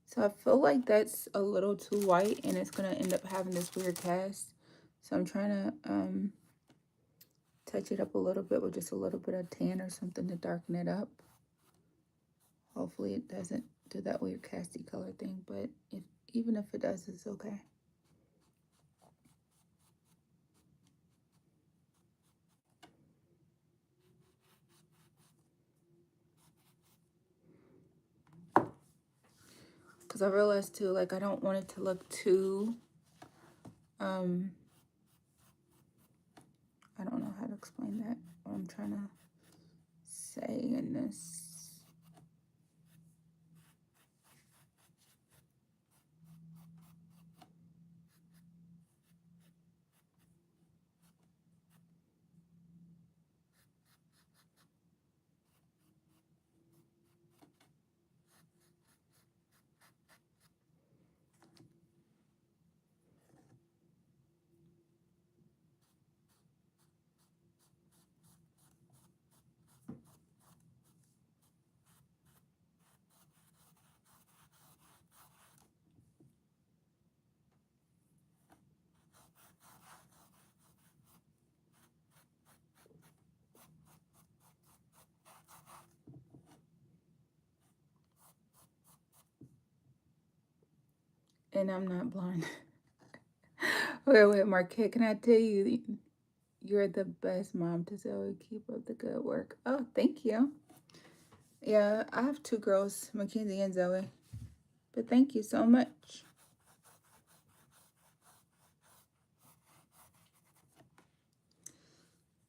So I feel like that's a little too white and it's going to end up having this weird cast. So I'm trying to touch it up a little bit with just a little bit of tan or something to darken it up. Hopefully it doesn't do that weird casty color thing, but even if it does, it's okay. Because I realized too, like I don't want it to look too, I don't know how to explain that, what I'm trying to say in this. And I'm not blonde. Wait, Marquette, can I tell you, you're the best mom to Zoe. Keep up the good work. Oh, thank you. Yeah, I have two girls, Mackenzie and Zoe. But thank you so much.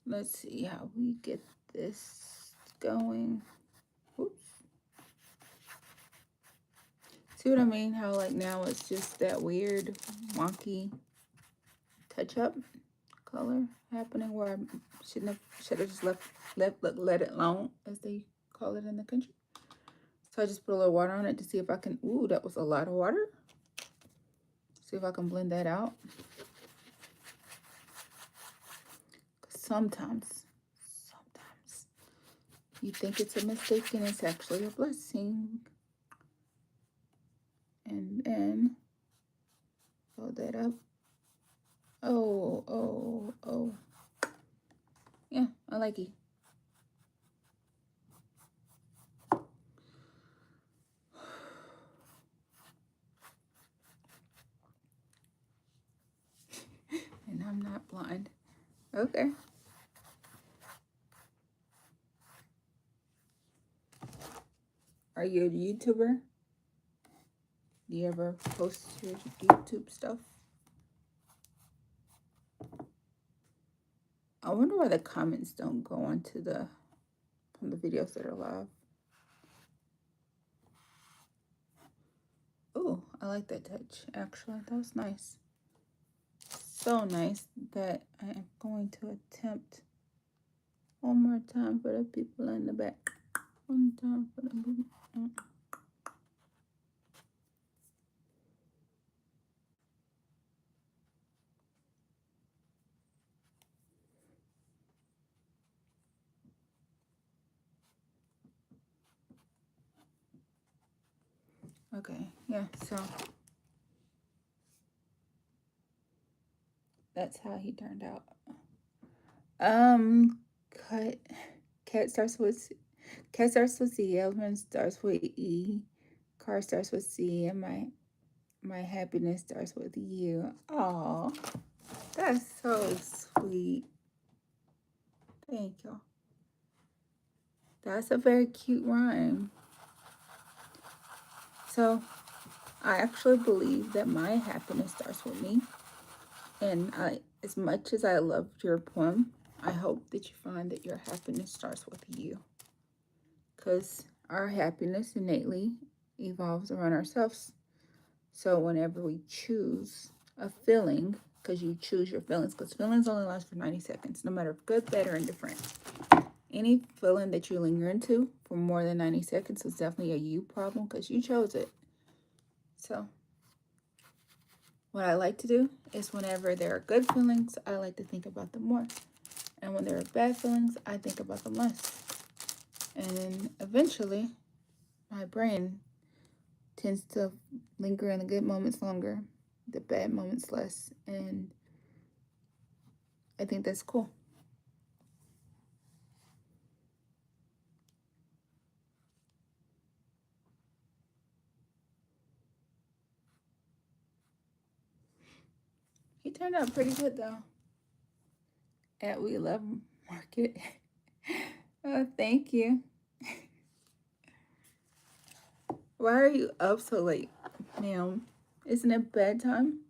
Let's see how we get this going. Oops. See what I mean? How like now it's just that weird, wonky touch-up color happening where I should have just let it alone, as they call it in the country. So I just put a little water on it to see if I can. Ooh, that was a lot of water. See if I can blend that out. Sometimes you think it's a mistake and it's actually a blessing. And then fold that up. Oh. Yeah, I like it. And I'm not blind. Okay. Are you a YouTuber? Do you ever post your YouTube stuff? I wonder why the comments don't go onto from the videos that are live. Oh, I like that touch. Actually, that was nice. So nice that I am going to attempt one more time for the people in the back. One time for the people. Okay, yeah, so that's how he turned out. Cut. Cat starts with C. Elephant starts with E. Car starts with C, and my happiness starts with U. Oh, that's so sweet. Thank you. That's a very cute rhyme. So I actually believe that my happiness starts with me. And as much as I loved your poem, I hope that you find that your happiness starts with you. Because our happiness innately evolves around ourselves. So whenever we choose a feeling, because you choose your feelings, because feelings only last for 90 seconds, no matter if good, bad, or indifferent. Any feeling that you linger into for more than 90 seconds is definitely a you problem because you chose it. So what I like to do is whenever there are good feelings, I like to think about them more. And when there are bad feelings, I think about them less. And then eventually, my brain tends to linger in the good moments longer, the bad moments less. And I think that's cool. He turned out pretty good though. At We Love Market. Oh, thank you. Why are you up so late, ma'am? Isn't it bedtime?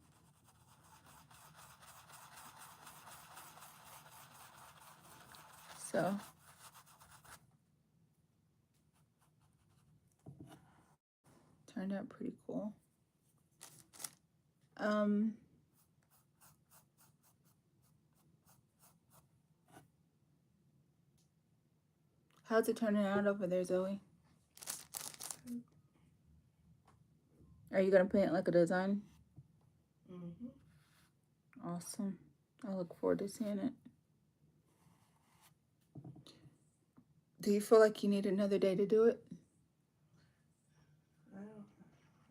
So, turned out pretty cool. How's it turning out over there, Zoe? Are you gonna paint like a design? Awesome. I look forward to seeing it. Do you feel like you need another day to do it? I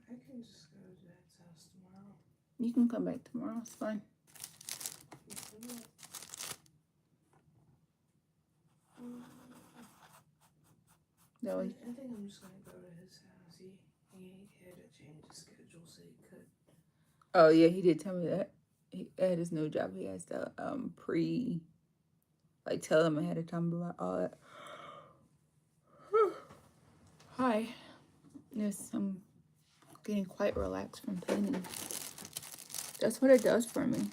can just go to Dad's house tomorrow. You can come back tomorrow. It's fine. I think I'm just gonna go to his house. He had to change his schedule so he could. Oh yeah, he did tell me that. At his new job, he has to tell them ahead of time about all that. Hi. Yes, I'm getting quite relaxed from painting. That's what it does for me.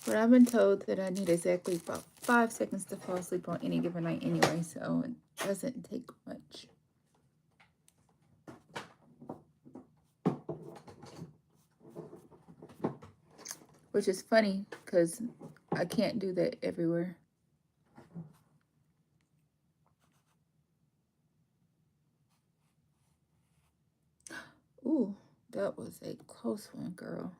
But I've been told that I need exactly about 5 seconds to fall asleep on any given night anyway, so it doesn't take much. Which is funny, because I can't do that everywhere. Ooh, that was a close one, girl.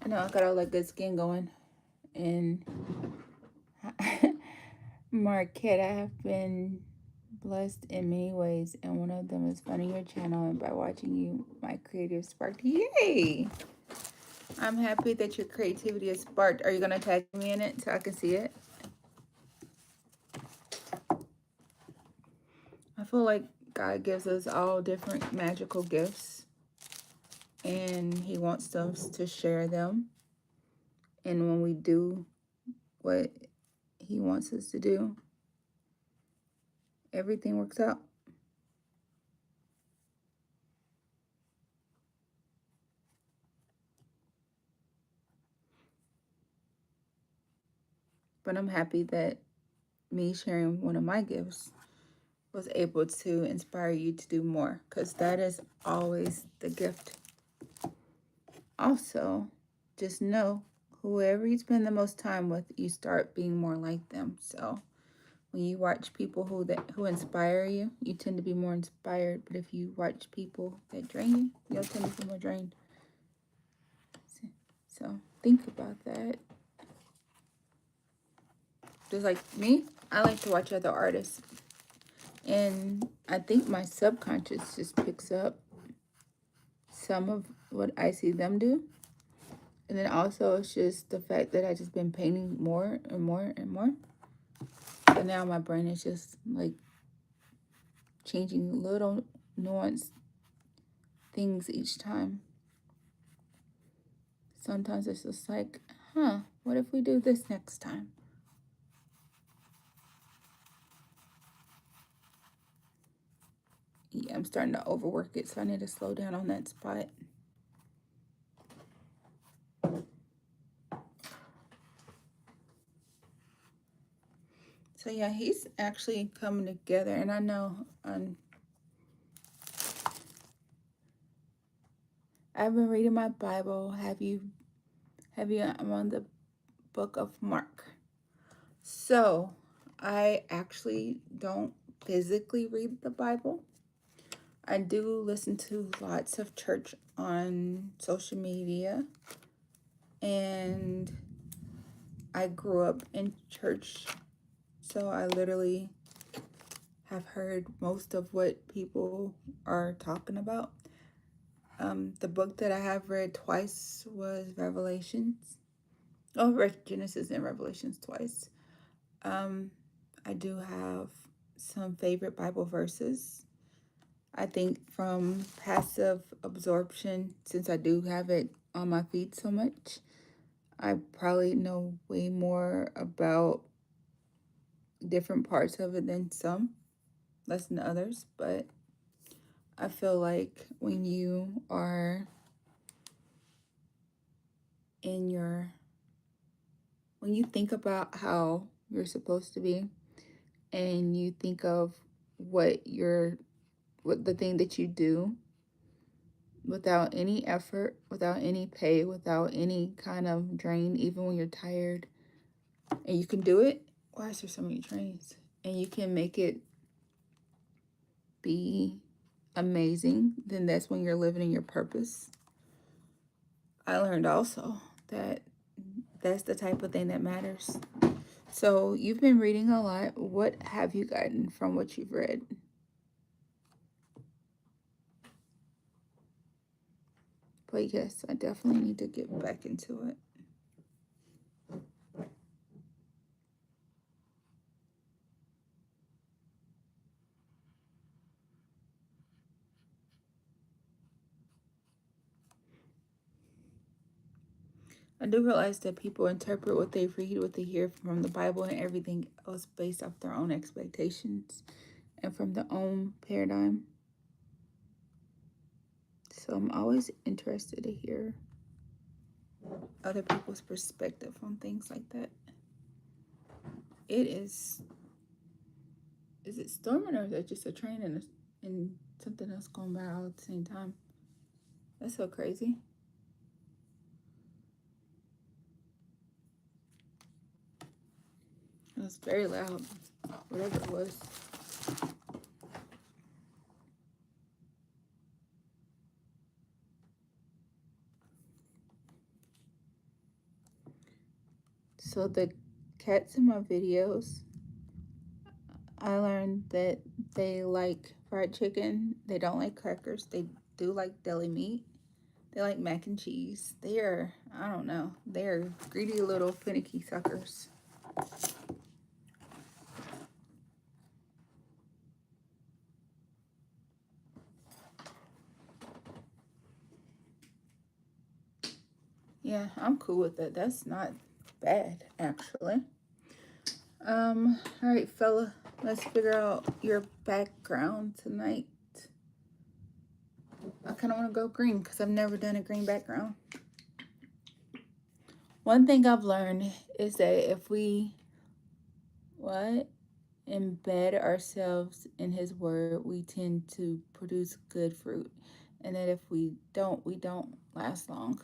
I know I got all that good skin going. And Marquette, I have been blessed in many ways, and one of them is finding your channel and by watching you, my creative sparked. Yay! I'm happy that your creativity is sparked. Are you gonna tag me in it so I can see it? I feel like God gives us all different magical gifts, and He wants us to share them. And when we do what He wants us to do, everything works out. But I'm happy that me sharing one of my gifts was able to inspire you to do more, because that is always the gift. Also, just know whoever you spend the most time with, you start being more like them. So when you watch people who inspire you, you tend to be more inspired. But if you watch people that drain you, you'll tend to be more drained. So think about that. Just like me, I like to watch other artists. And I think my subconscious just picks up some of what I see them do. And then also it's just the fact that I just been painting more and more and more. And now my brain is just like changing little nuanced things each time. Sometimes it's just like, what if we do this next time? Yeah, I'm starting to overwork it, so I need to slow down on that spot. So yeah, he's actually coming together, and I know I've been reading my Bible. I'm on the book of Mark. So I actually don't physically read the Bible. I do listen to lots of church on social media, and I grew up in church, so I literally have heard most of what people are talking about. The book that I have read twice was Revelations. Oh, read Genesis and Revelations twice. I do have some favorite Bible verses. I think from passive absorption, since I do have it on my feed so much, I probably know way more about different parts of it than some, less than others. But I feel like when you are when you think about how you're supposed to be, and you think of what the thing that you do without any effort, without any pay, without any kind of drain, even when you're tired, and you can do it. Why is there so many trains? And you can make it be amazing, then that's when you're living in your purpose. I learned also that that's the type of thing that matters. So you've been reading a lot. What have you gotten from what you've read? But yes, I definitely need to get back into it. I do realize that people interpret what they read, what they hear from the Bible, and everything else based off their own expectations and from their own paradigm. So I'm always interested to hear other people's perspective on things like that. It is it storming, or is it just a train and something else going by all at the same time? That's so crazy. It was very loud, whatever it was. So the cats in my videos, I learned that they like fried chicken. They don't like crackers. They do like deli meat. They like mac and cheese. They are, I don't know, they are greedy little finicky suckers. Yeah, I'm cool with that. That's not bad, actually. All right, fella, let's figure out your background tonight. I kind of want to go green because I've never done a green background. One thing I've learned is that if we, what? embed ourselves in His Word, we tend to produce good fruit. And that if we don't last long.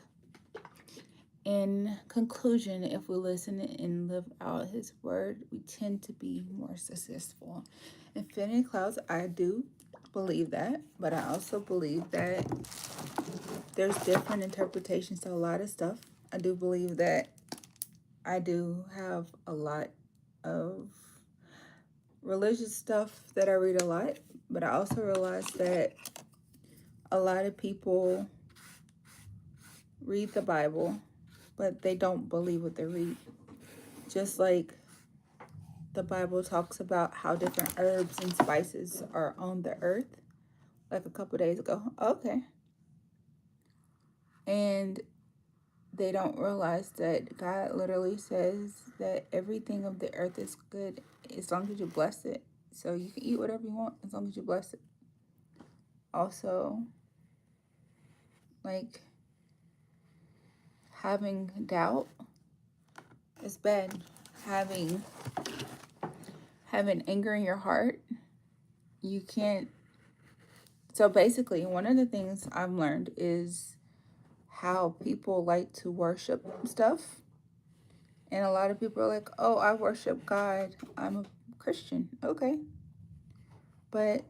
In conclusion, if we listen and live out His Word, we tend to be more successful. Infinity clouds, I do believe that, but I also believe that there's different interpretations to a lot of stuff. I do believe that I do have a lot of religious stuff that I read a lot, but I also realize that a lot of people read the Bible, but they don't believe what they read. Just like the Bible talks about how different herbs and spices are on the earth, like a couple days ago. Okay. And they don't realize that God literally says that everything of the earth is good as long as you bless it. So you can eat whatever you want as long as you bless it. Also, like having doubt is bad. Having anger in your heart, you can't. So basically, one of the things I've learned is how people like to worship stuff. And a lot of people are like, oh, I worship God. I'm a Christian. Okay. But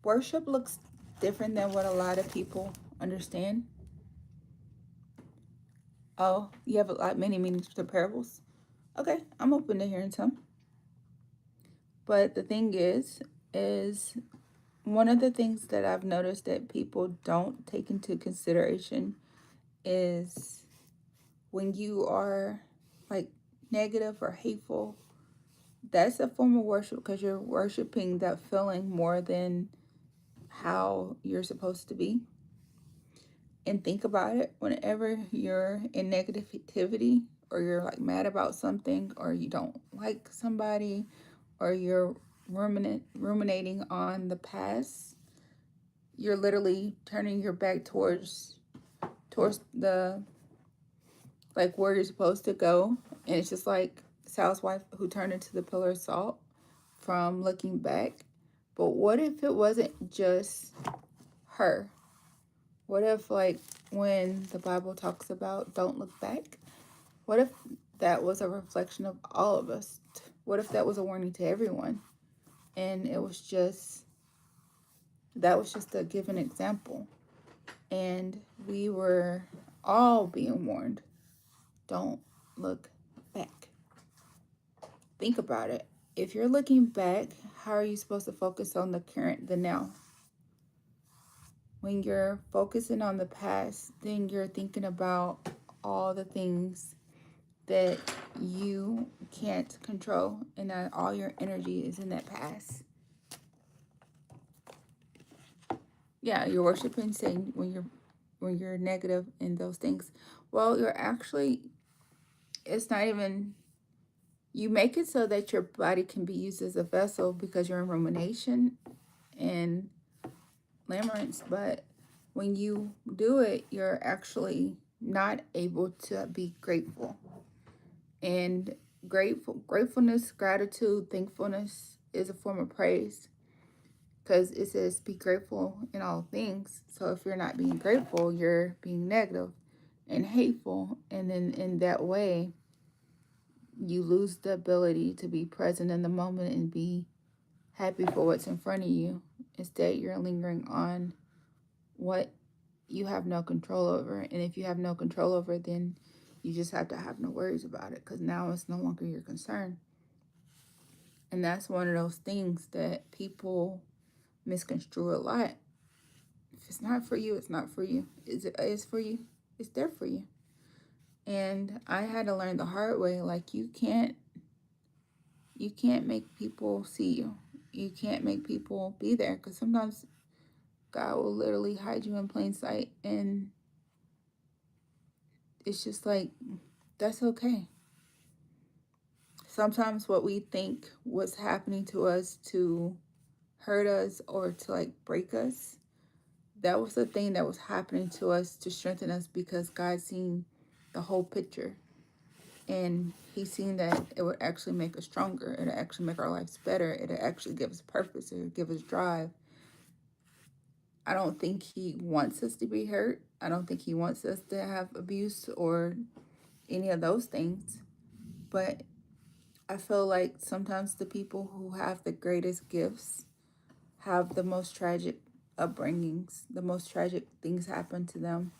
worship looks different than what a lot of people understand. Oh, you have many meanings to parables. Okay, I'm open to hearing some. But the thing is one of the things that I've noticed that people don't take into consideration is when you are like negative or hateful, that's a form of worship because you're worshiping that feeling more than how you're supposed to be. And think about it, whenever you're in negativity or you're like mad about something or you don't like somebody or you're ruminating on the past, you're literally turning your back towards the like where you're supposed to go. And it's just like Sal's wife who turned into the pillar of salt from looking back. But what if it wasn't just her? What if, like, when the Bible talks about don't look back, what if that was a reflection of all of us? What if that was a warning to everyone? And that was just a given example. And we were all being warned, don't look back. Think about it. If you're looking back, how are you supposed to focus on the current, the now? When you're focusing on the past, then you're thinking about all the things that you can't control and that all your energy is in that past. Yeah, you're worshiping Satan when you're negative in those things. Well, you're actually, it's not even, you make it so that your body can be used as a vessel because you're in rumination and limerence, but when you do it, you're actually not able to be grateful. And gratefulness, gratitude, thankfulness is a form of praise because it says be grateful in all things. So if you're not being grateful, you're being negative and hateful, and then in that way you lose the ability to be present in the moment and be happy for what's in front of you. Instead, you're lingering on what you have no control over. And if you have no control over it, then you just have to have no worries about it because now it's no longer your concern. And that's one of those things that people misconstrue a lot. If it's not for you, it's not for you. It's for you, it's there for you. And I had to learn the hard way, like you can't make people see you. You can't make people be there because sometimes God will literally hide you in plain sight, and it's just like, that's okay. Sometimes what we think was happening to us to hurt us or to like break us, that was the thing that was happening to us to strengthen us because God seen the whole picture and he's seen that it would actually make us stronger. It'll actually make our lives better. It'll actually give us purpose. It'll give us drive. I don't think he wants us to be hurt. I don't think he wants us to have abuse or any of those things. But I feel like sometimes the people who have the greatest gifts have the most tragic upbringings. The most tragic things happen to them.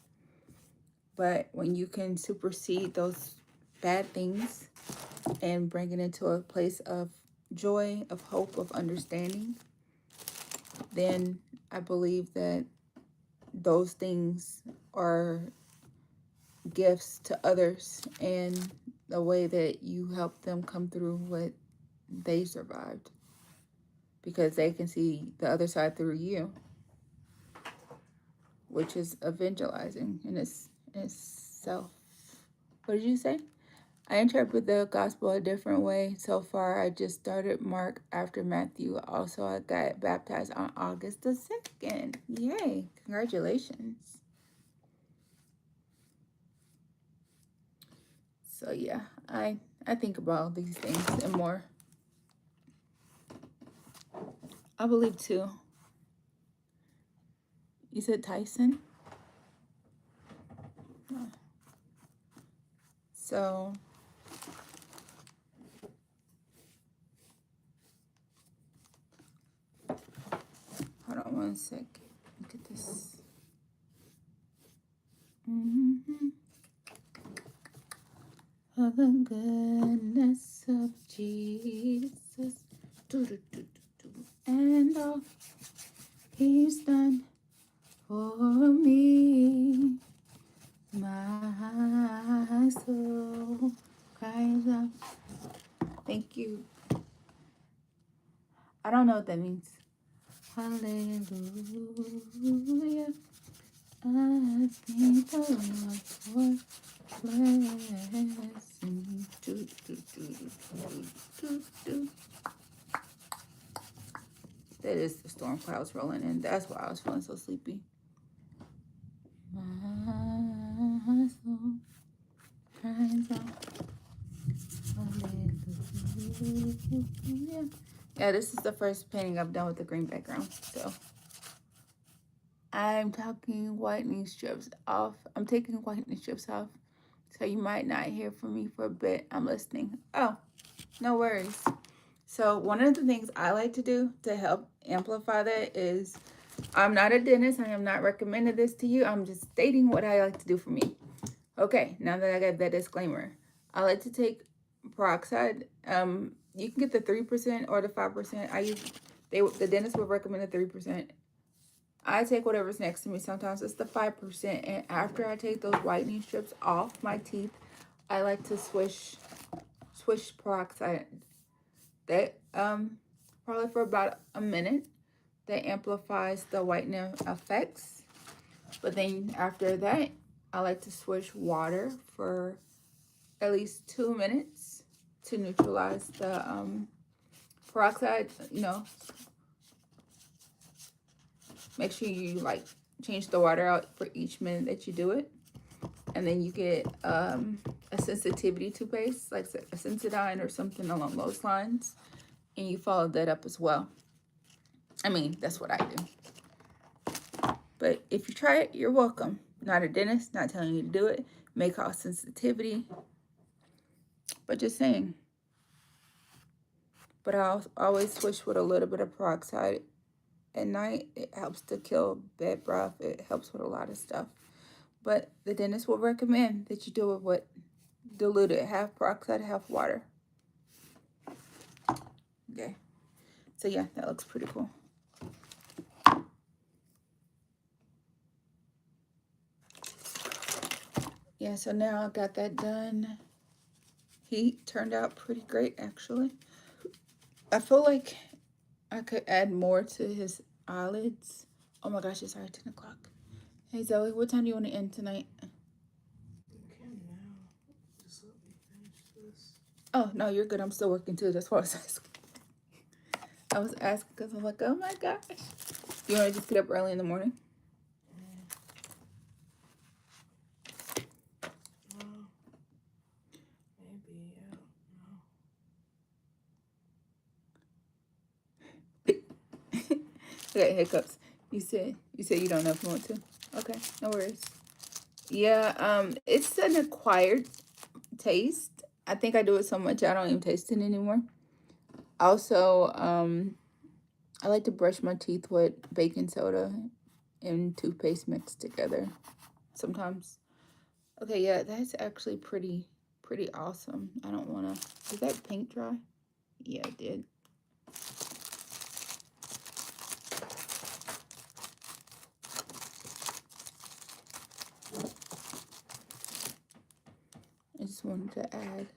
But when you can supersede those bad things and bring it into a place of joy, of hope, of understanding, then I believe that those things are gifts to others, and the way that you help them come through what they survived, because they can see the other side through you, which is evangelizing in itself. What did you say? I interpret the gospel a different way. So far, I just started Mark after Matthew. Also, I got baptized on August the 2nd. Yay. Congratulations. So, yeah, I think about these things and more. I believe, too. You said Tyson? Oh. So... hold on one sec. Look at this. For the goodness of Jesus, and all he's done for me, my soul cries out. Thank you. I don't know what that means. Hallelujah. I thank the Lord for blessing. That is the storm clouds rolling in. That's why I was feeling so sleepy. My soul cries out. Hallelujah. Yeah, this is the first painting I've done with the green background. So I'm taking whitening strips off. I'm taking whitening strips off. So you might not hear from me for a bit. I'm listening. Oh, no worries. So one of the things I like to do to help amplify that is, I'm not a dentist. I am not recommending this to you. I'm just stating what I like to do for me. Okay, now that I got that disclaimer, I like to take peroxide. You can get the 3% or the 5%. The dentist would recommend the 3%. I take whatever's next to me. Sometimes it's the 5%. And after I take those whitening strips off my teeth, I like to swish peroxide. That probably for about a minute. That amplifies the whitening effects. But then after that, I like to swish water for at least 2 minutes to neutralize the peroxide. Make sure you change the water out for each minute that you do it. And then you get a sensitivity toothpaste, like a Sensodyne or something along those lines. And you follow that up as well. I mean, that's what I do. But if you try it, you're welcome. Not a dentist, not telling you to do it. May cause sensitivity. But just saying. But I'll always switch with a little bit of peroxide at night. It helps to kill bed breath. It helps with a lot of stuff. But the dentist will recommend that you do it with diluted, half peroxide, half water. Okay. So yeah, that looks pretty cool. Yeah, so now I got that done. He turned out pretty great, actually. I feel like I could add more to his eyelids. Oh my gosh, it's already 10 o'clock. Hey Zoe, what time do you want to end tonight? You can now. Just let me finish this. Oh, no, you're good. I'm still working too. That's why I was asking. I was asking because I'm like, oh my gosh. You want to just get up early in the morning? Maybe, yeah. I got hiccups. You said you don't know if you want to. Okay, no worries. Yeah, it's an acquired taste. I think I do it so much I don't even taste it anymore. Also, I like to brush my teeth with baking soda and toothpaste mixed together sometimes. Okay, yeah, that's actually pretty awesome. I don't want to. Did that paint dry? Yeah, it did. I just wanted to add.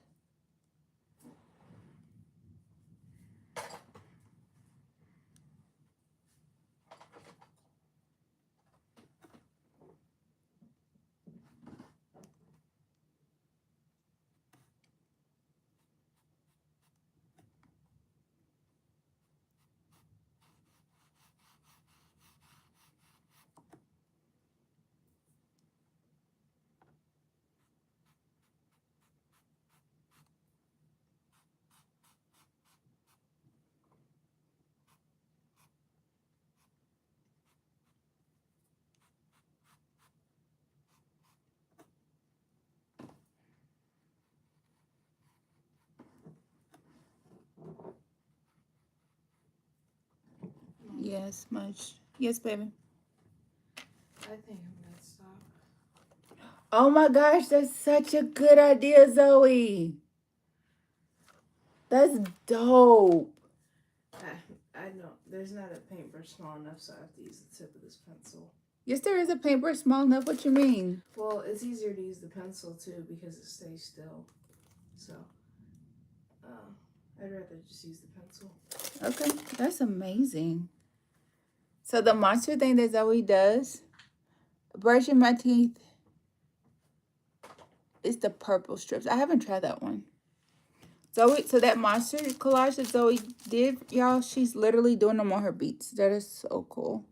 Yes, much. Yes, baby. I think I'm gonna stop. Oh my gosh, that's such a good idea, Zoe. That's dope. I know there's not a paintbrush small enough, so I have to use the tip of this pencil. Yes, there is a paintbrush small enough. What you mean? Well, it's easier to use the pencil too because it stays still. So, I'd rather just use the pencil. Okay, that's amazing. So the monster thing that Zoe does, brushing my teeth, is the purple strips. I haven't tried that one. Zoe, so that monster collage that Zoe did, y'all, she's literally doing them on her beats. That is so cool.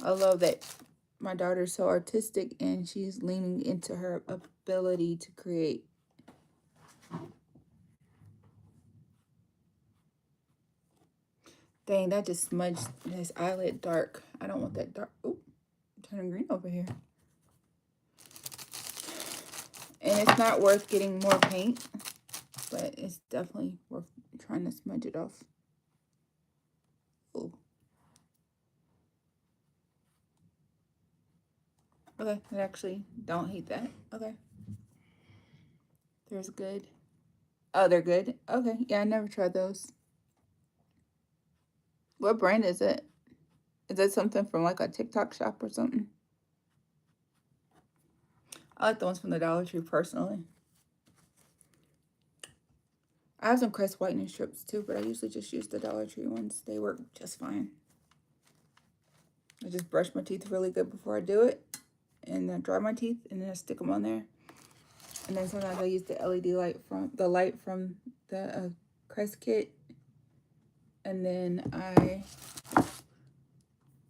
I love that my daughter's so artistic and she's leaning into her ability to create. Dang, that just smudged this eyelid dark. I don't want that dark. Ooh, turning green over here. And it's not worth getting more paint, but it's definitely worth trying to smudge it off. Ooh. Okay, I actually don't hate that. Okay. There's good. Oh, they're good? Okay, yeah, I never tried those. What brand is it? Is that something from like a TikTok shop or something? I like the ones from the Dollar Tree personally. I have some Crest whitening strips too, but I usually just use the Dollar Tree ones. They work just fine. I just brush my teeth really good before I do it. And then dry my teeth and then I stick them on there. And then sometimes I use the LED light from the Crest kit. And then I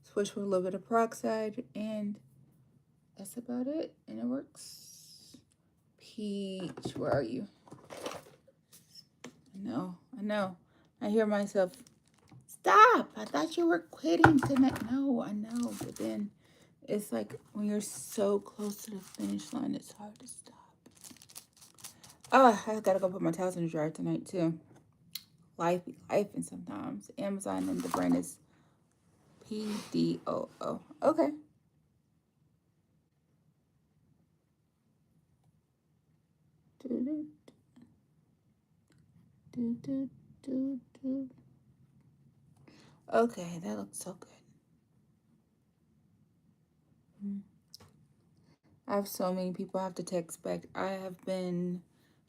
switch with a little bit of peroxide and that's about it. And it works. Peach, where are you? I know. I hear myself, stop. I thought you were quitting tonight. No, I know. But then it's like when you're so close to the finish line, it's hard to stop. Oh, I gotta go put my towels in the dryer tonight too. Life and sometimes. Amazon and the brand is PDOO. Okay. Okay, that looks so good. I have so many people I have to text back. I have been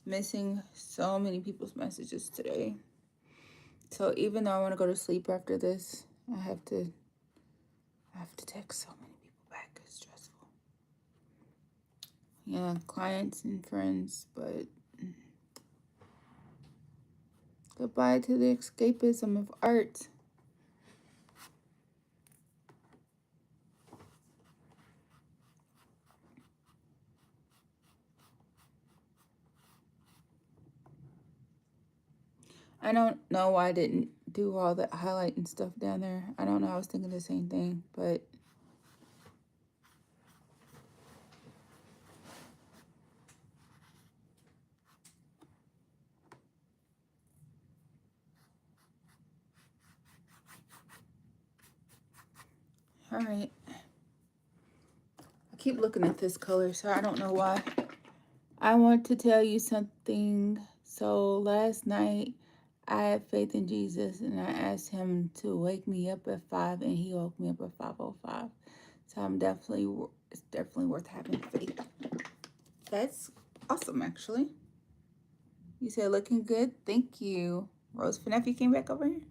missing so many people's messages today. So even though I want to go to sleep after this, I have to text so many people back. It's stressful. Yeah, clients and friends, but goodbye to the escapism of art. I don't know why I didn't do all the highlight and stuff down there. I don't know, I was thinking the same thing, but all right. I keep looking at this color, so I don't know why. I want to tell you something. So last night, I had faith in Jesus, and I asked him to wake me up at 5, and he woke me up at 5:05. So it's definitely worth having faith. That's awesome, actually. You said looking good. Thank you. Rose Finef, you came back over here?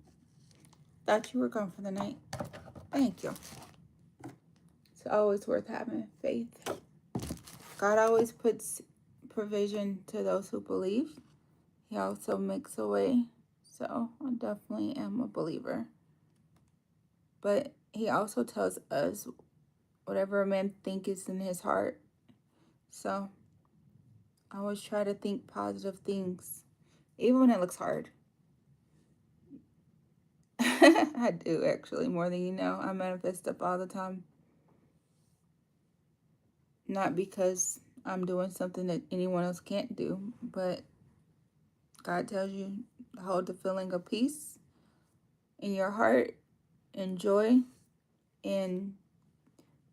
Thought you were gone for the night. Thank you. It's always worth having faith. God always puts provision to those who believe. He also makes a way. So I definitely am a believer. But he also tells us whatever a man thinketh in his heart. So I always try to think positive things, even when it looks hard. I do, actually, more than you know. I manifest stuff all the time. Not because I'm doing something that anyone else can't do, but God tells you to hold the feeling of peace in your heart and joy, and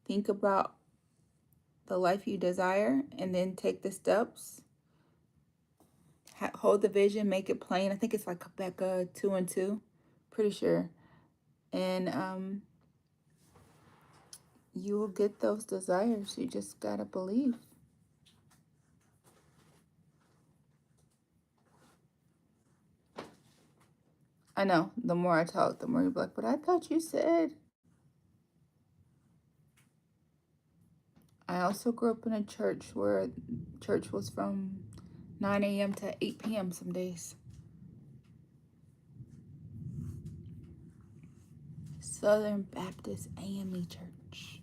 think about the life you desire, and then take the steps. Hold the vision, make it plain. I think it's like Habakkuk 2:2, pretty sure. And you will get those desires. You just gotta believe. I know, the more I talk, the more you're like, but I thought you said. I also grew up in a church where church was from 9 a.m. to 8 p.m. some days. Southern Baptist AME Church.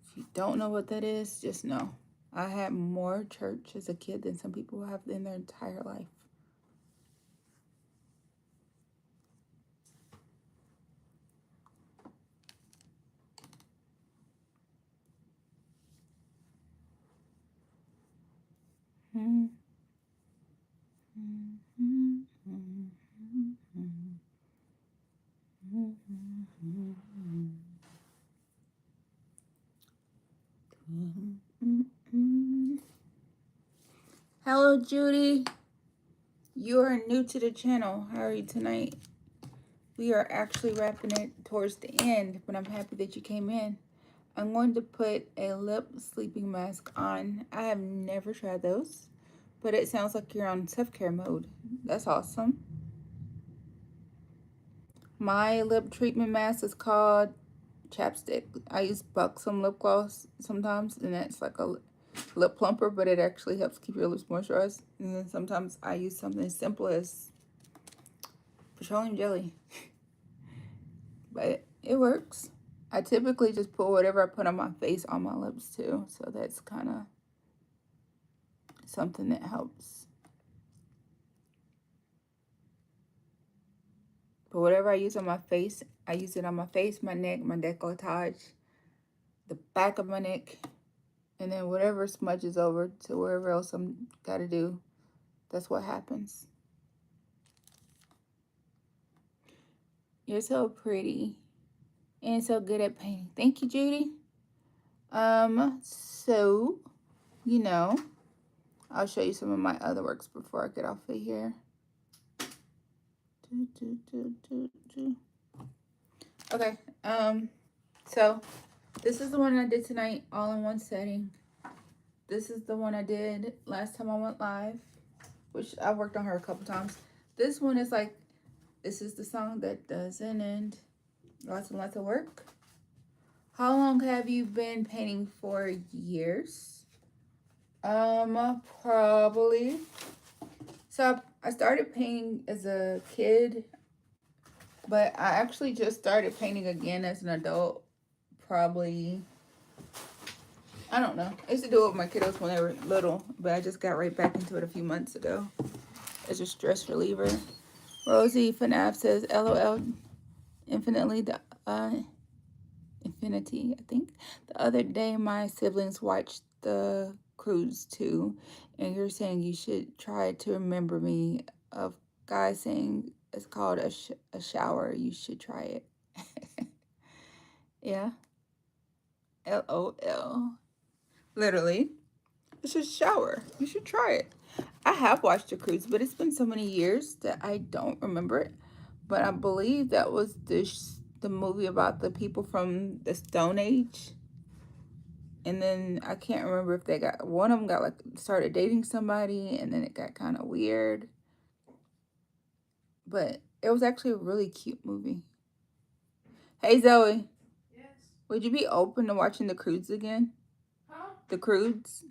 If you don't know what that is, just know. I had more church as a kid than some people have in their entire life. Hello, Judy. You are new to the channel. How are you tonight? We are actually wrapping it towards the end, but I'm happy that you came in. I'm going to put a lip sleeping mask on. I have never tried those, but it sounds like you're on self-care mode. That's awesome. My lip treatment mask is called Chapstick. I use Buxom lip gloss sometimes, and that's like a lip plumper, but it actually helps keep your lips moisturized. And then sometimes I use something as simple as petroleum jelly. But it works. I typically just put whatever I put on my face on my lips too. So that's kind of something that helps. But whatever I use on my face, I use it on my face, my neck, my décolletage, the back of my neck, and then whatever smudges over to wherever else I'm got to do, that's what happens. You're so pretty and so good at painting. Thank you, Judy. So, you know, I'll show you some of my other works before I get off of here. Okay, so this is the one I did tonight, all in one setting. This is the one I did last time I went live, which I worked on her a couple times. This one is like, this is the song that doesn't end. Lots and lots of work. How long have you been painting for? Years? Probably. So I started painting as a kid, but I actually just started painting again as an adult. Probably, I don't know. I used to do it with my kiddos when they were little, but I just got right back into it a few months ago. as a stress reliever. Rosie FNAF says, LOL, infinitely the infinity, I think. The other day, my siblings watched The Cruise too, and you're saying you should try to remember me. Of guy saying it's called a shower. You should try it. Yeah. LOL. Literally, it's a shower. You should try it. I have watched The Cruise, but it's been so many years that I don't remember it. But I believe that was the movie about the people from the Stone Age. And then I can't remember if they got, one of them got like, started dating somebody, and then it got kind of weird. But it was actually a really cute movie. Hey Zoe, Yes. would you be open to watching The Crudes again? Huh? The Crudes?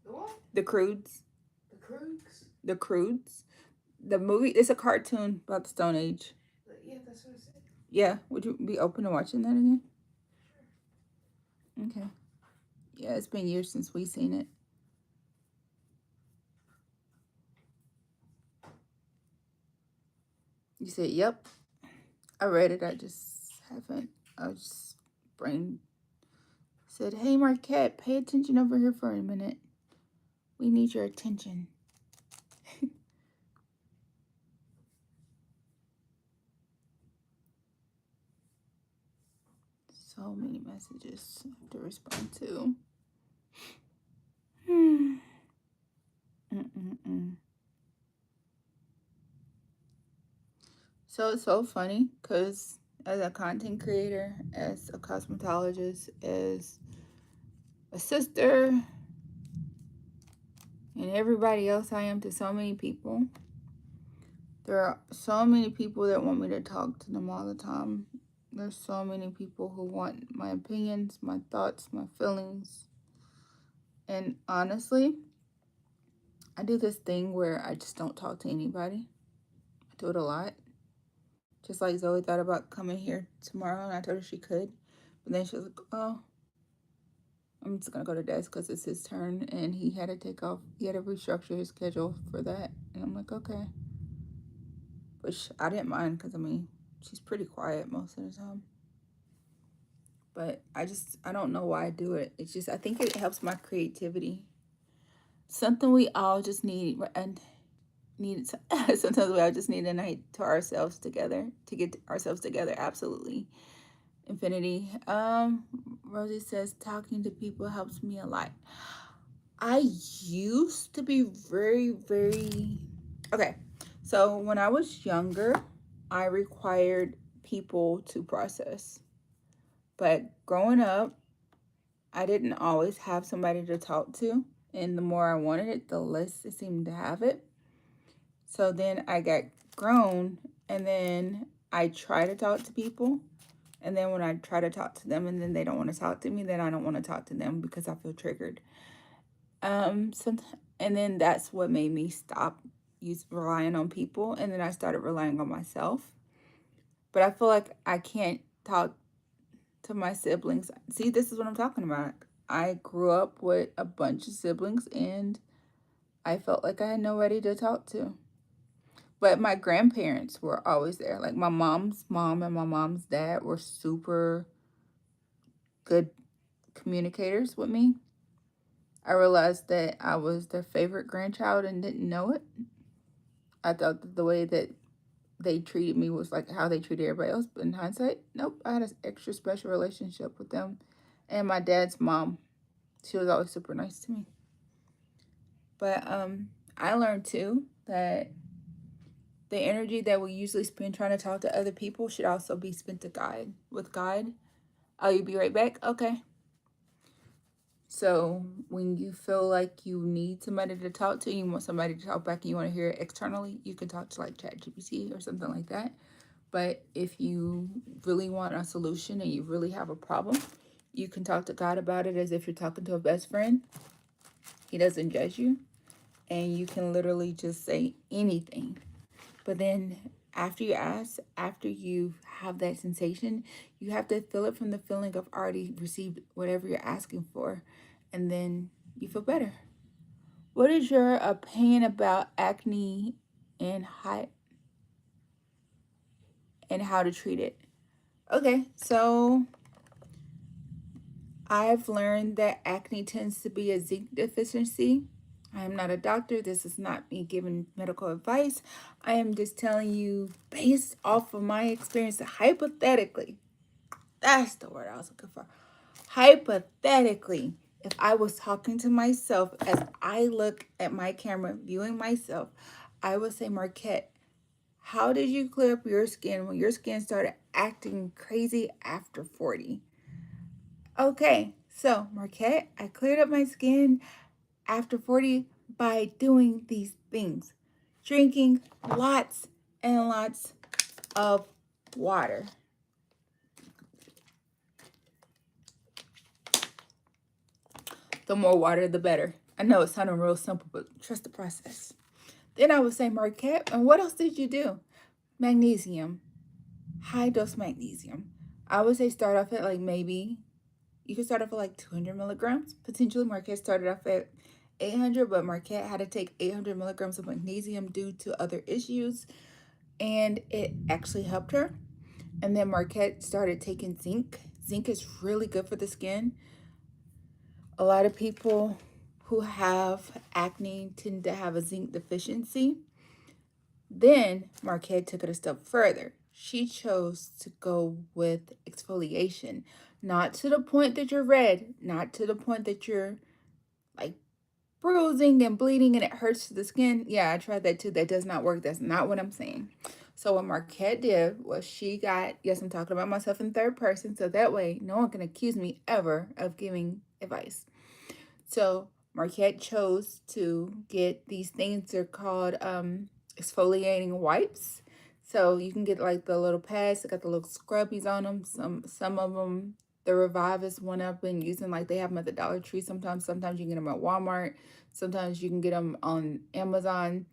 The what? The Crudes? The Krugs? The Crudes? The movie, it's a cartoon about the Stone Age. Yeah, that's what I said. Yeah, would you be open to watching that again? Sure. Okay. Yeah, it's been years since we seen it. You said, yep. I read it, I just haven't. I was just brain said, hey Marquette, pay attention over here for a minute. We need your attention. So many messages to respond to. So it's so funny because as a content creator, as a cosmetologist, as a sister, and everybody else I am to so many people, there are so many people that want me to talk to them all the time. There's so many people who want my opinions, my thoughts, my feelings. And honestly, I do this thing where I just don't talk to anybody. I do it a lot. Just like Zoe thought about coming here tomorrow, and I told her she could. But then she was like, oh, I'm just going to go to desk because it's his turn, and he had to take off. He had to restructure his schedule for that. And I'm like, okay. Which I didn't mind because, I mean, she's pretty quiet most of the time. But I don't know why I do it. It's just, I think it helps my creativity. Something we all just need, and sometimes we all just need a night to ourselves together, to get ourselves together. Absolutely. Infinity. Rosie says talking to people helps me a lot. I used to be very okay. So when I was younger, I required people to process. But growing up, I didn't always have somebody to talk to. And the more I wanted it, the less it seemed to have it. So then I got grown, and then I try to talk to people. And then when I try to talk to them and then they don't want to talk to me, then I don't want to talk to them because I feel triggered. And then that's what made me stop relying on people. And then I started relying on myself. But I feel like I can't talk to my siblings. See, this is what I'm talking about. I grew up with a bunch of siblings and I felt like I had nobody to talk to. But my grandparents were always there. Like my mom's mom and my mom's dad were super good communicators with me. I realized that I was their favorite grandchild and didn't know it. I thought that the way that they treated me was like how they treated everybody else. But in hindsight, nope, I had an extra special relationship with them. And my dad's mom, she was always super nice to me. But I learned too that the energy that we usually spend trying to talk to other people should also be spent to God. With God, oh, you be right back? Okay. So when you feel like you need somebody to talk to, you want somebody to talk back and you want to hear it externally, you can talk to like ChatGPT or something like that. But if you really want a solution and you really have a problem, you can talk to God about it as if you're talking to a best friend. He doesn't judge you. And you can literally just say anything. But then after you ask, after you have that sensation, you have to feel it from the feeling of already received whatever you're asking for. And then you feel better. What is your opinion about acne and how to treat it. Okay, so I've learned that acne tends to be a zinc deficiency. I am not a doctor. This is not me giving medical advice. I am just telling you based off of my experience, hypothetically. That's the word I was looking for. Hypothetically, if I was talking to myself as I look at my camera, viewing myself, I would say, Marquette, how did you clear up your skin when your skin started acting crazy after 40? Okay, so Marquette, I cleared up my skin after 40 by doing these things. Drinking lots and lots of water. The more water, the better. I know it sounded real simple, but trust the process. Then I would say, Marquette, and what else did you do? Magnesium. High dose magnesium. I would say start off at like maybe, you could start off at like 200 milligrams. Potentially Marquette started off at 800, but Marquette had to take 800 milligrams of magnesium due to other issues, and it actually helped her. And then Marquette started taking zinc. Zinc is really good for the skin. A lot of people who have acne tend to have a zinc deficiency. Then Marquette took it a step further. She chose to go with exfoliation, not to the point that you're red, not to the point that you're like bruising and bleeding and it hurts the skin. Yeah, I tried that too. That does not work. That's not what I'm saying. So what Marquette did was she got, yes, I'm talking about myself in third person, so that way no one can accuse me ever of giving advice. So Marquette chose to get these things. They're called exfoliating wipes. So you can get like the little pads. They got the little scrubbies on them. Some of them, the Revive is one I've been using. Like they have them at the Dollar Tree sometimes. Sometimes you can get them at Walmart. Sometimes you can get them on Amazon.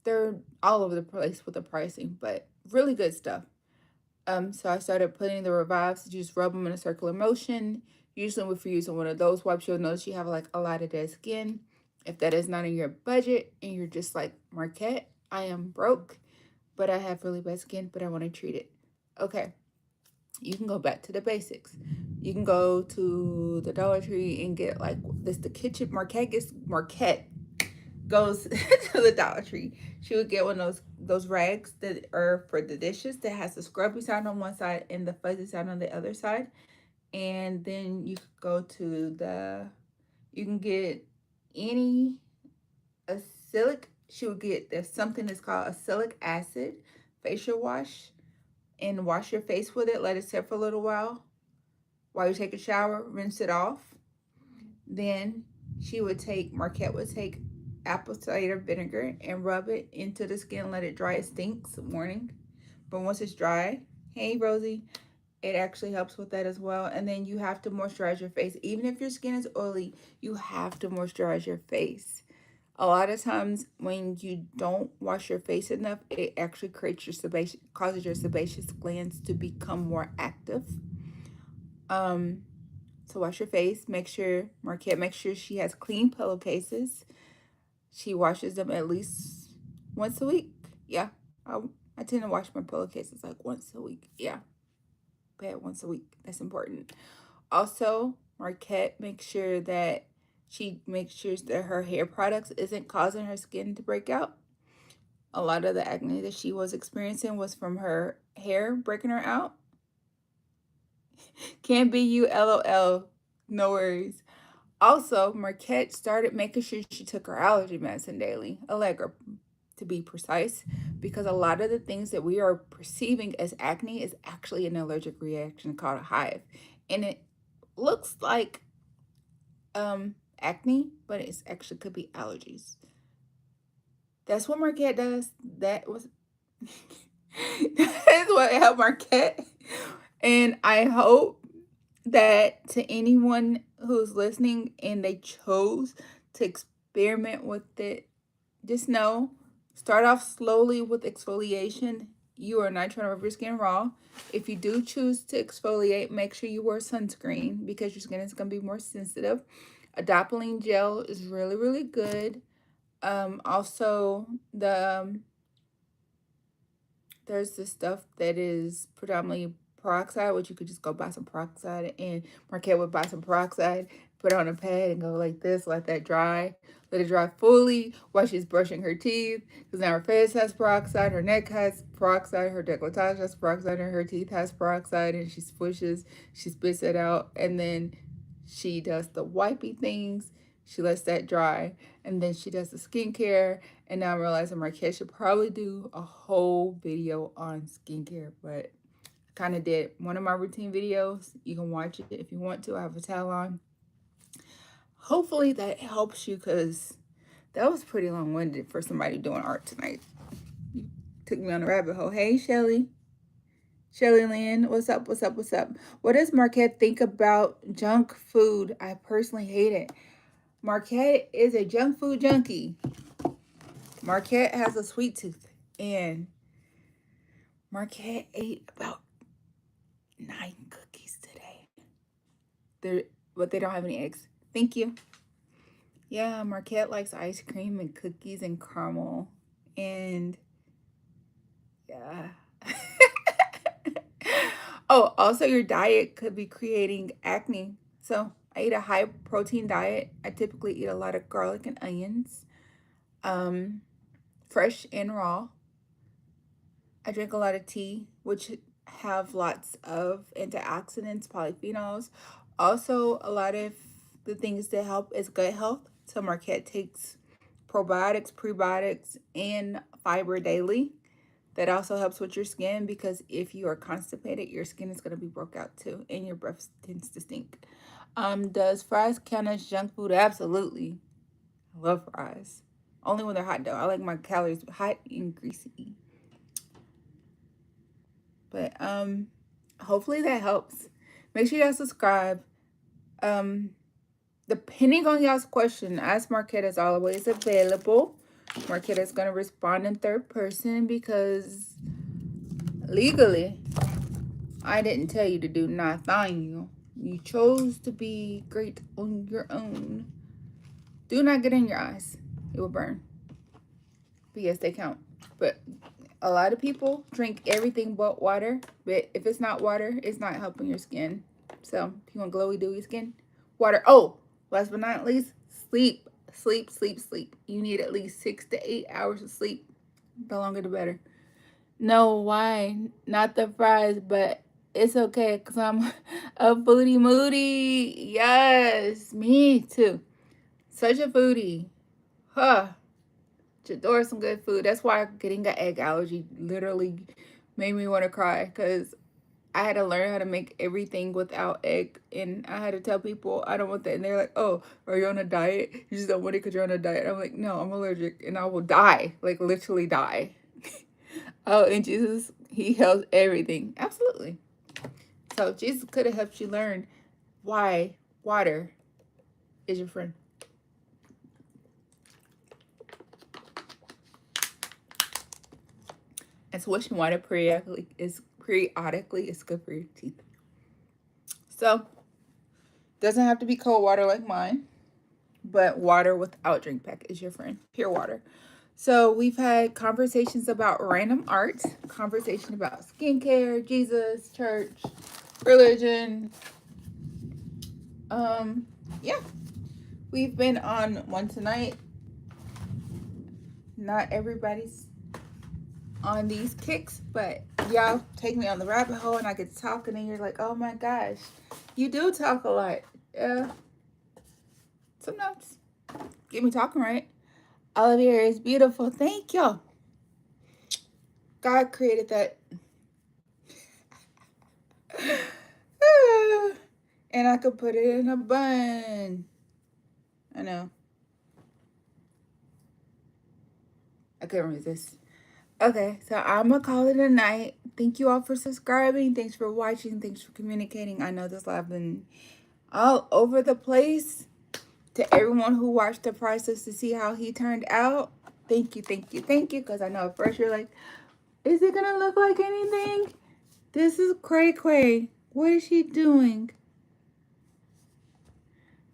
They're all over the place with the pricing, but really good stuff. So I started putting the Revives, just rub them in a circular motion. Usually if you're using one of those wipes, you'll notice you have like a lot of dead skin. If that is not in your budget and you're just like, Marquette, I am broke, but I have really bad skin, but I want to treat it. Okay, you can go back to the basics. You can go to the Dollar Tree and get like this, the kitchen. Marquette goes to the Dollar Tree. She would get one of those rags that are for the dishes that has the scrubby side on one side and the fuzzy side on the other side. And then you could go to you can get any acylic. She would get, there's something that's called acylic acid facial wash, and wash your face with it. Let it sit for a little while you take a shower, rinse it off. Then Marquette would take apple cider vinegar and rub it into the skin, let it dry. It stinks morning, but once it's dry, hey Rosie, it actually helps with that as well. And then you have to moisturize your face. Even if your skin is oily, you have to moisturize your face. A lot of times when you don't wash your face enough, it actually causes your sebaceous glands to become more active. So wash your face. Marquette makes sure she has clean pillowcases. She washes them at least once a week. Yeah, I tend to wash my pillowcases like once a week. Yeah, bad once a week. That's important. Also, Marquette makes sure that her hair products isn't causing her skin to break out. A lot of the acne that she was experiencing was from her hair breaking her out. Can't be you, LOL. No worries. Also, Marquette started making sure she took her allergy medicine daily, Allegra to be precise, because a lot of the things that we are perceiving as acne is actually an allergic reaction called a hive. And it looks like acne, but it actually could be allergies. That's what Marquette does. That is what helped Marquette. And I hope that to anyone who's listening and they chose to experiment with it, just know, start off slowly with exfoliation. You are not trying to rub your skin raw. If you do choose to exfoliate, make sure you wear sunscreen because your skin is going to be more sensitive. Adapalene gel is really, really good. Also, the there's this stuff that is predominantly peroxide, which you could just go buy some peroxide, and Marquette would buy some peroxide, put it on a pad and go like this, let that dry, let it dry fully while she's brushing her teeth, because now her face has peroxide, her neck has peroxide, her décolletage has peroxide, and her teeth has peroxide, and she swishes, she spits it out, and then she does the wipey things, she lets that dry, and then she does the skincare. And now I'm realizing Marquette should probably do a whole video on skincare, but I kind of did one of my routine videos. You can watch it if you want to. I have a towel on. Hopefully that helps you, because that was pretty long-winded for somebody doing art tonight. You took me on a rabbit hole. Hey, Shelly. Shelly Lynn, what's up, what's up, what's up? What does Marquette think about junk food? I personally hate it. Marquette is a junk food junkie. Marquette has a sweet tooth, and Marquette ate about 9 cookies today. But they don't have any eggs. Thank you. Yeah, Marquette likes ice cream and cookies and caramel. And yeah. Oh, also your diet could be creating acne. So I eat a high protein diet. I typically eat a lot of garlic and onions. Fresh and raw. I drink a lot of tea, which have lots of antioxidants, polyphenols. Also, a lot of the things that help is gut health. So Marquette takes probiotics, prebiotics, and fiber daily. That also helps with your skin, because if you are constipated, your skin is going to be broke out too, and your breath tends to stink. Does fries count as junk food? Absolutely. I love fries. Only when they're hot though. I like my calories hot and greasy. But hopefully that helps. Make sure y'all subscribe. Depending on y'all's question, Ask Marquette is always available. Marquette is going to respond in third person, because legally I didn't tell you to do nothing. You chose to be great on your own. Do not get in your eyes. It will burn. But yes, they count. But a lot of people drink everything but water. But if it's not water, it's not helping your skin. So if you want glowy, dewy skin, water. Oh, last but not least, sleep. Sleep, sleep, sleep. You need at least 6 to 8 hours of sleep. The longer, the better. No, why? Not the fries, but it's okay, because I'm a foodie moody. Yes, me too. Such a foodie. Huh. Adore some good food. That's why getting an egg allergy literally made me want to cry, because I had to learn how to make everything without egg, and I had to tell people I don't want that, and they're like, oh, are you on a diet? You just don't want it because you're on a diet. I'm like, no, I'm allergic and I will die, like literally die. Oh, and Jesus, he heals everything. Absolutely. So Jesus could have helped you learn why water is your friend. And swishing water periodically is good for your teeth. So doesn't have to be cold water like mine, but water without drink pack is your friend. Pure water. So we've had conversations about random art, conversation about skincare, Jesus, church, religion. Yeah. We've been on one tonight. Not everybody's on these kicks, but y'all take me on the rabbit hole and I get to talking, and you're like, oh my gosh, you do talk a lot. Yeah. Sometimes. Get me talking right. All of your is beautiful. Thank y'all. God created that. And I could put it in a bun. I know. I couldn't resist. Okay, so I'm gonna call it a night. Thank you all for subscribing. Thanks for watching. Thanks for communicating. I know this live been all over the place. To everyone who watched the process to see how he turned out, thank you, thank you, thank you. Because I know at first you're like, is it gonna look like anything? This is Cray Cray. What is she doing?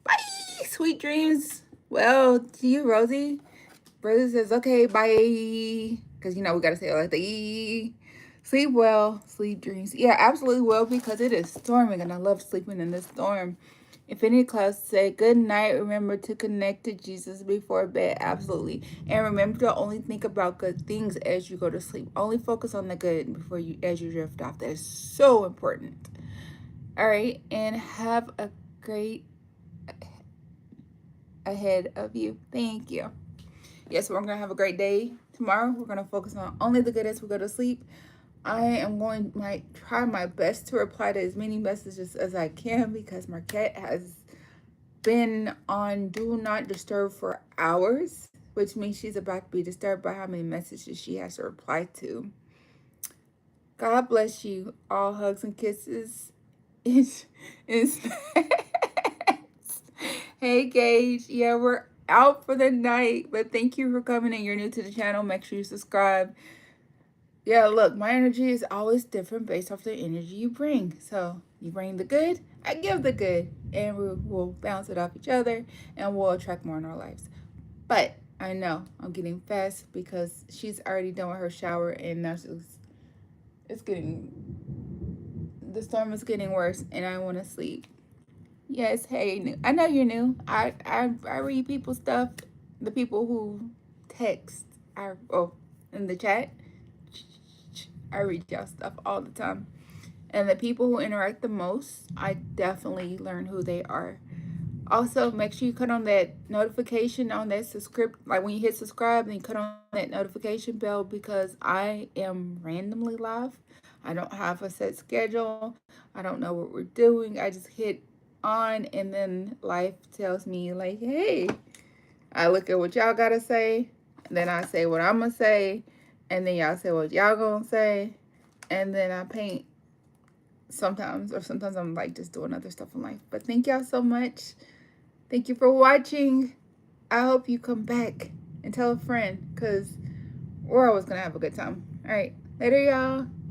Bye. Sweet dreams. Well, to you, Rosie. Brother says, okay, bye. Because, you know, we got to say it like the E. Sleep well, sleep dreams. Yeah, absolutely well, because it is storming and I love sleeping in this storm. If any clouds, say good night. Remember to connect to Jesus before bed. Absolutely. And remember to only think about good things as you go to sleep. Only focus on the good before you as you drift off. That is so important. All right. And have a great ahead of you. Thank you. Yes, we're gonna have a great day tomorrow. We're gonna focus on only the good as we go to sleep. I am going to try my best to reply to as many messages as I can, because Marquette has been on do not disturb for hours, which means she's about to be disturbed by how many messages she has to reply to. God bless you. All hugs and kisses. It's Hey Gage. Yeah, we're out for the night, but thank you for coming in. You're new to the channel. Make sure you subscribe. Yeah, look, my energy is always different based off the energy you bring. So you bring the good, I give the good, and we'll bounce it off each other, and we'll attract more in our lives. But I know I'm getting fast because she's already done with her shower, and now it's getting, the storm is getting worse, and I want to sleep. Yes, hey, I know you're new. I read people's stuff, the people who text, in the chat. I read y'all stuff all the time. And the people who interact the most, I definitely learn who they are. Also, make sure you cut on that notification on that subscribe. Like when you hit subscribe, then you cut on that notification bell, because I am randomly live. I don't have a set schedule. I don't know what we're doing. I just hit on, and then life tells me like, hey, I look at what y'all gotta say, and then I say what I'm gonna say, and then y'all say what y'all gonna say, and then I paint sometimes, or sometimes I'm like just doing other stuff in life. But thank y'all so much. Thank you for watching. I hope you come back and tell a friend, because we're always gonna have a good time. All right, later y'all.